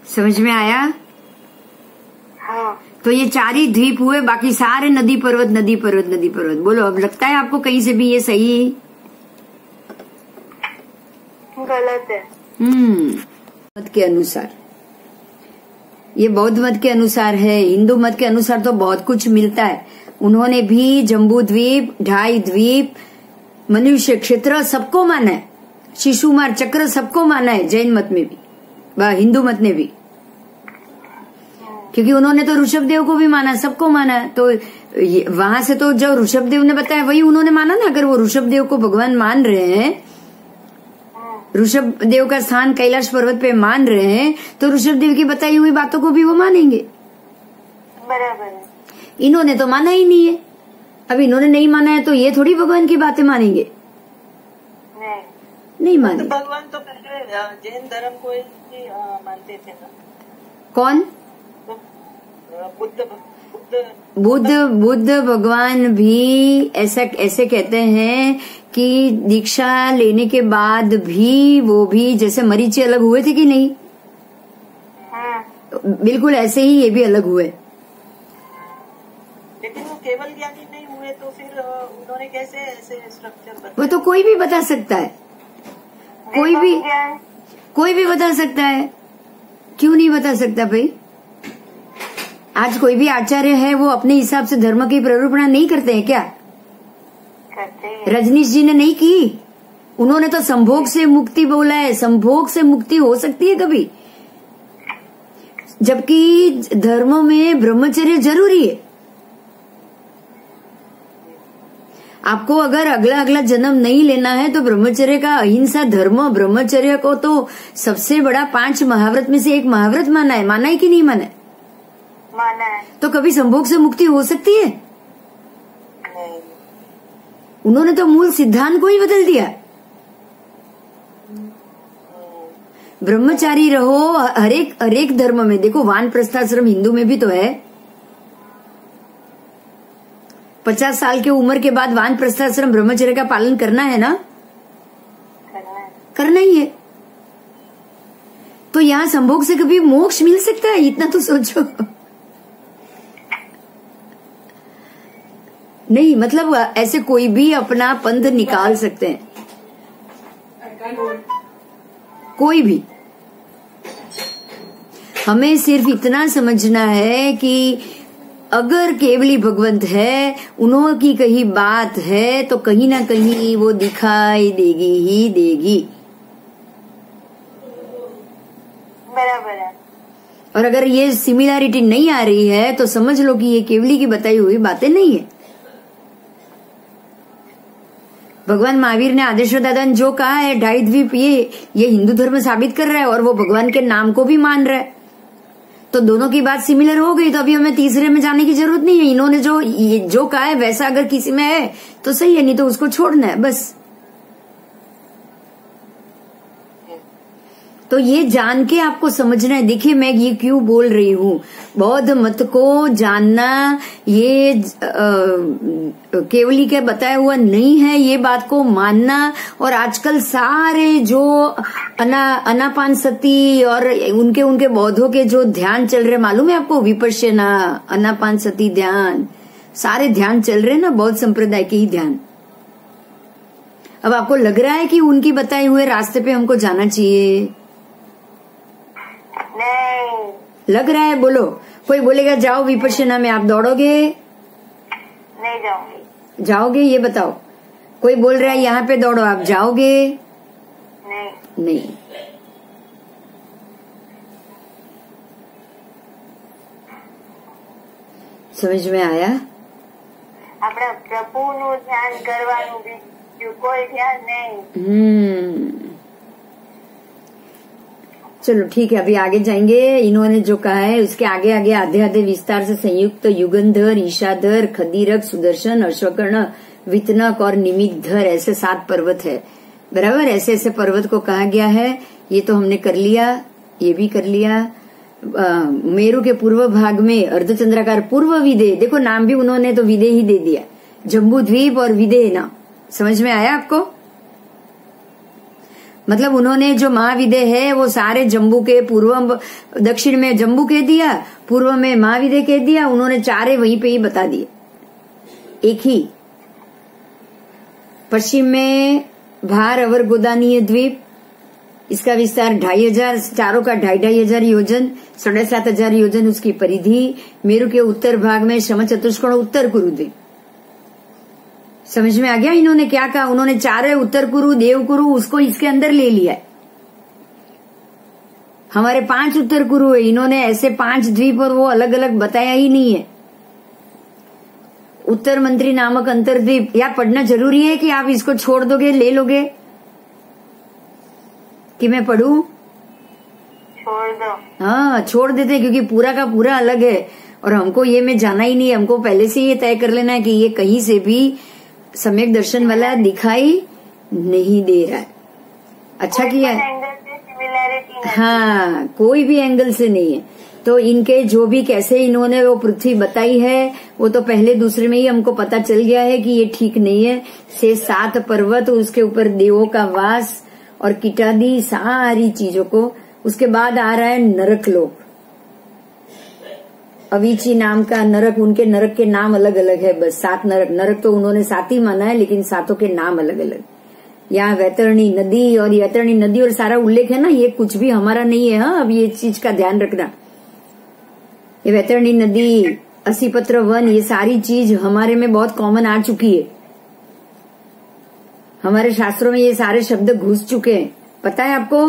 समझ में आया? हाँ। तो ये 4 ही द्वीप हुए, बाकी सारे नदी पर्वत नदी पर्वत नदी पर्वत। बोलो, अब लगता है आपको कहीं से भी ये सही? गलत है। मत के अनुसार, ये बौद्ध मत के अनुसार है, हिंदू मत के अनुसार तो बहुत कुछ मिलता है। उन्होंने भी जम्बू द्वीप, ढाई द्वीप, मनुष्य क्षेत्र सबको माना है, शिशुमार चक्र सबको माना है, जैन मत में भी, हिंदू मत ने भी, क्योंकि उन्होंने तो ऋषभदेव को भी माना, सबको माना। तो वहां से तो जो ऋषभदेव ने बताया वही उन्होंने माना ना। अगर वो ऋषभदेव को भगवान मान रहे हैं, ऋषभदेव का स्थान कैलाश पर्वत पे मान रहे हैं, तो ऋषभदेव की बताई हुई बातों को भी वो मानेंगे। बराबर है। इन्होंने तो माना ही नहीं है। अब इन्होंने नहीं माना है तो ये थोड़ी भगवान की बातें मानेंगे, नहीं माने। तो भगवान तो पहले जैन धर्म को ही मानते थे ना। कौन? बुद्ध भगवान भी ऐसे कहते हैं कि दीक्षा लेने के बाद भी वो भी जैसे मरीची अलग हुए थे कि नहीं, बिल्कुल ऐसे ही ये भी अलग हुए। लेकिन वो केवल ज्ञानी नहीं हुए तो फिर उन्होंने कैसे ऐसे स्ट्रक्चर बताया? वो तो कोई भी बता सकता है, कोई भी बता सकता है। क्यों नहीं बता सकता भाई? आज कोई भी आचार्य है वो अपने हिसाब से धर्म की प्ररूपणा नहीं करते हैं क्या? रजनीश जी ने नहीं की, उन्होंने तो संभोग से मुक्ति बोला है। संभोग से मुक्ति हो सकती है कभी, जबकि धर्म में ब्रह्मचर्य जरूरी है। आपको अगर अगला जन्म नहीं लेना है तो ब्रह्मचर्य का, अहिंसा धर्म ब्रह्मचर्य को तो सबसे बड़ा 5 महाव्रत में से एक महाव्रत माना है कि नहीं माना है? माना है। तो कभी संभोग से मुक्ति हो सकती है? नहीं। उन्होंने तो मूल सिद्धांत को ही बदल दिया। ब्रह्मचारी रहो हरेक धर्म में। देखो वानप्रस्थाश्रम हिंदू में भी तो है। 50 साल की उम्र के बाद वानप्रस्थाश्रम ब्रह्मचर्य का पालन करना है ना, करना ही है। तो यहाँ संभोग से कभी मोक्ष मिल सकता है? इतना तो सोचो। नहीं, मतलब ऐसे कोई भी अपना पंथ निकाल सकते हैं, कोई भी। हमें सिर्फ इतना समझना है कि अगर केवली भगवंत है, उन्हों की कही बात है, तो कहीं ना कहीं वो दिखाई देगी ही देगी। बराबर है। और अगर ये सिमिलैरिटी नहीं आ रही है तो समझ लो कि ये केवली की बताई हुई बातें नहीं है। भगवान महावीर ने आदेश्वर दादा ने जो कहा है, ढाई द्वीप, ये हिंदू धर्म साबित कर रहा है और वो भगवान के नाम को भी मान रहा है। तो दोनों की बात सिमिलर हो गई, तो अभी हमें तीसरे में जाने की जरूरत नहीं है। इन्होंने जो कहा है वैसा अगर किसी में है तो सही है, नहीं तो उसको छोड़ना है बस। तो ये जान के आपको समझना है। देखिए मैं ये क्यों बोल रही हूँ, बौद्ध मत को जानना ये केवली के बताया हुआ नहीं है, ये बात को मानना। और आजकल सारे जो अनापान सती और उनके बौद्धों के जो ध्यान चल रहे, मालूम है आपको? विपश्यना, अनापान सती ध्यान, सारे ध्यान चल रहे ना बौद्ध संप्रदाय के ही ध्यान। अब आपको लग रहा है कि उनकी बताए हुए रास्ते पे हमको जाना चाहिए? नहीं लग रहा है? बोलो, कोई बोलेगा जाओ विपश्यना में, आप दौड़ोगे? नहीं जाऊंगी। जाओगे? ये बताओ। कोई बोल रहा है यहाँ पे दौड़ो, आप जाओगे? नहीं। समझ में आया? આપણે પ્રભુનું ધ્યાન કરવાનું, બીજું કોઈ ધ્યાન નહીં। चलो ठीक है, अभी आगे जाएंगे। इन्होंने जो कहा है उसके आगे आधे विस्तार से संयुक्त युगंधर, ईशाधर, खदीरक, सुदर्शन, अश्वकर्ण, वितनक और निमितधर, ऐसे 7 पर्वत है। बराबर, ऐसे पर्वत को कहा गया है। ये तो हमने कर लिया, ये भी कर लिया। मेरु के पूर्व भाग में अर्धचंद्राकार पूर्व विदेह, देखो नाम भी उन्होंने तो विदेह ही दे दिया, जम्बू द्वीप और विदेह नाम। समझ में आया आपको? मतलब उन्होंने जो महाविदेह है वो सारे जम्बू के पूर्व दक्षिण में जम्बू कह दिया, पूर्व में महाविदेह कह दिया। उन्होंने 4 वहीं पे ही बता दिए, एक ही। पश्चिम में भार अवर गोदानीय द्वीप, इसका विस्तार 2500, चारों का 2500 योजन, 7500 योजन उसकी परिधि। मेरु के उत्तर भाग में शम चतुष्कोण उत्तर कुरु द्वीप। समझ में आ गया इन्होंने क्या कहा? उन्होंने 4 उत्तर कुरु, देव कुरु, उसको इसके अंदर ले लिया है। हमारे 5 उत्तर कुरु है, इन्होंने ऐसे 5 द्वीप और वो अलग अलग बताया ही नहीं है। उत्तर मंत्री नामक अंतरद्वीप या पढ़ना जरूरी है कि आप इसको छोड़ दोगे, ले लोगे कि मैं पढ़ूं? छोड़ दो। हाँ, छोड़ देते, क्योंकि पूरा का पूरा अलग है और हमको ये में जाना ही नहीं है। हमको पहले से ये तय कर लेना है कि ये कहीं से भी सम्यक दर्शन वाला दिखाई नहीं दे रहा है। अच्छा किया है। एंगल से सिमिलैरिटी नहीं। हाँ, कोई भी एंगल से नहीं है। तो इनके जो भी कैसे इन्होंने वो पृथ्वी बताई है वो तो पहले दूसरे में ही हमको पता चल गया है कि ये ठीक नहीं है। से 7 पर्वत, उसके ऊपर देवों का वास और किटादी सारी चीजों को। उसके बाद आ रहा है नरक लोक, अवीची नाम का नरक। उनके नरक के नाम अलग अलग है, बस 7 नरक। नरक तो उन्होंने 7 ही माना है, लेकिन 7 के नाम अलग अलग। यहाँ वैतरणी नदी, और वैतरणी नदी और सारा उल्लेख है ना, ये कुछ भी हमारा नहीं है। हाँ, अब ये चीज का ध्यान रखना। ये वैतरणी नदी, असीपत्र वन, ये सारी चीज हमारे में बहुत कॉमन आ चुकी है। हमारे शास्त्रों में ये सारे शब्द घुस चुके हैं, पता है आपको?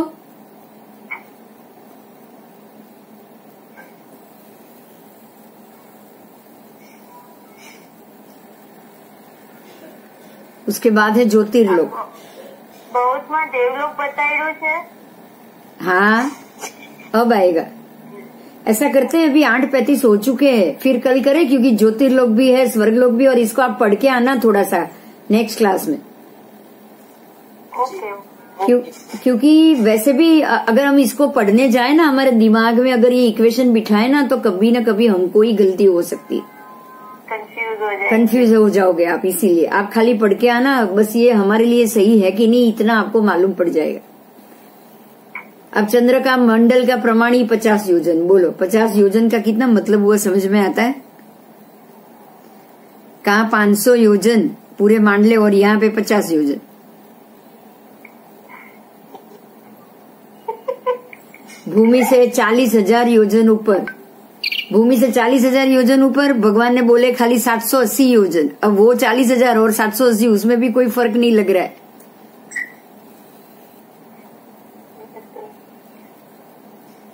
उसके बाद है ज्योतिर्लोक। बहुत में देवलोक बताएगा છે। हाँ, अब आएगा। ऐसा करते हैं, अभी 8:35 हो चुके हैं, फिर कल करें, क्योंकि ज्योतिर्लोक भी है, स्वर्गलोक भी, और इसको आप पढ़ के आना थोड़ा सा नेक्स्ट क्लास में। क्योंकि वैसे भी अगर हम इसको पढ़ने जाए ना, हमारे दिमाग में अगर ये इक्वेशन बिठाए ना, तो कभी ना कभी हमको ही गलती हो सकती, कंफ्यूज हो जाओगे आप। इसीलिए आप खाली पढ़ के आना, बस ये हमारे लिए सही है कि नहीं इतना आपको मालूम पड़ जाएगा। अब चंद्र का मंडल का प्रमाणी 50 योजन। बोलो 50 योजन का कितना मतलब हुआ, समझ में आता है? कहाँ 500 योजन पूरे मांडले और यहाँ पे 50 योजन। भूमि से 40,000 योजन ऊपर, भूमि से 40,000 योजन ऊपर भगवान ने बोले खाली 780 योजन। अब वो 40,000 और 780, उसमें भी कोई फर्क नहीं लग रहा है।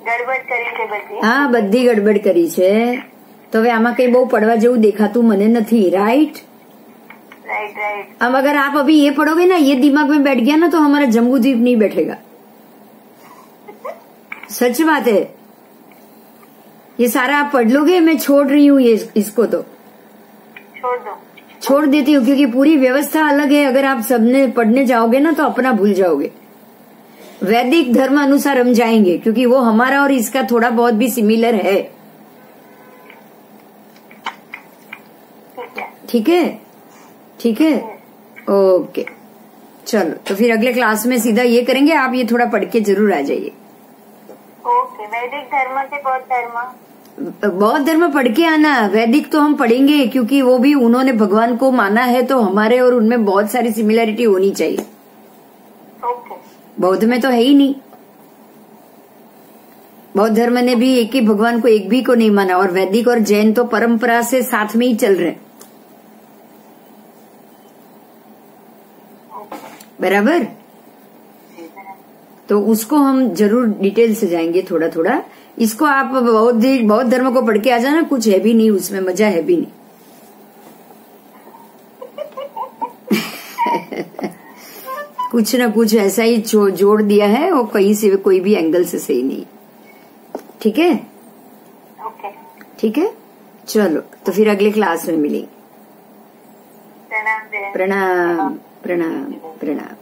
ગડબડ કરી છે બધી। હા, બધી ગડબડ કરી છે। તો હવે આમાં કઈ બહુ પડવા જેવું દેખાતું મને નથી, राइट? Right right. अब अगर आप अभी ये पढ़ोगे ना, ये दिमाग में बैठ गया ना, तो हमारा जम्बूद्वीप नहीं बैठेगा। सच बात है। ये सारा आप पढ़ लोगे, मैं छोड़ रही हूँ ये, इसको तो छोड़ दो। छोड़ देती हूँ, क्योंकि पूरी व्यवस्था अलग है। अगर आप सबने पढ़ने जाओगे ना, तो अपना भूल जाओगे। वैदिक धर्म अनुसार हम जाएंगे, क्योंकि वो हमारा और इसका थोड़ा बहुत भी सिमिलर है। ठीक है, ठीक है, ओके। चलो, तो फिर अगले क्लास में सीधा ये करेंगे। आप ये थोड़ा पढ़ के जरूर आ जाइए। ओके। वैदिक धर्म से बौद्ध धर्म, बौद्ध धर्म पढ़ के आना। वैदिक तो हम पढ़ेंगे, क्योंकि वो भी उन्होंने भगवान को माना है, तो हमारे और उनमें बहुत सारी सिमिलैरिटी होनी चाहिए। ओके। बौद्ध में तो है ही नहीं। बौद्ध धर्म ने भी एक ही भगवान को, एक भी को नहीं माना, और वैदिक और जैन तो परंपरा से साथ में ही चल रहे हैं। बराबर? तो उसको हम जरूर डिटेल से जाएंगे थोड़ा थोड़ा। इसको आप बौद्ध धर्म को पढ़ के आ जाना, कुछ है भी नहीं उसमें, मजा है भी नहीं। कुछ ना कुछ ऐसा ही जोड़ दिया है, वो कहीं से कोई भी एंगल से सही नहीं। ठीक है, ओके। ठीक है, चलो तो फिर अगले क्लास में मिलेंगे। प्रणाम। प्रणाम प्रणाम प्रणाम।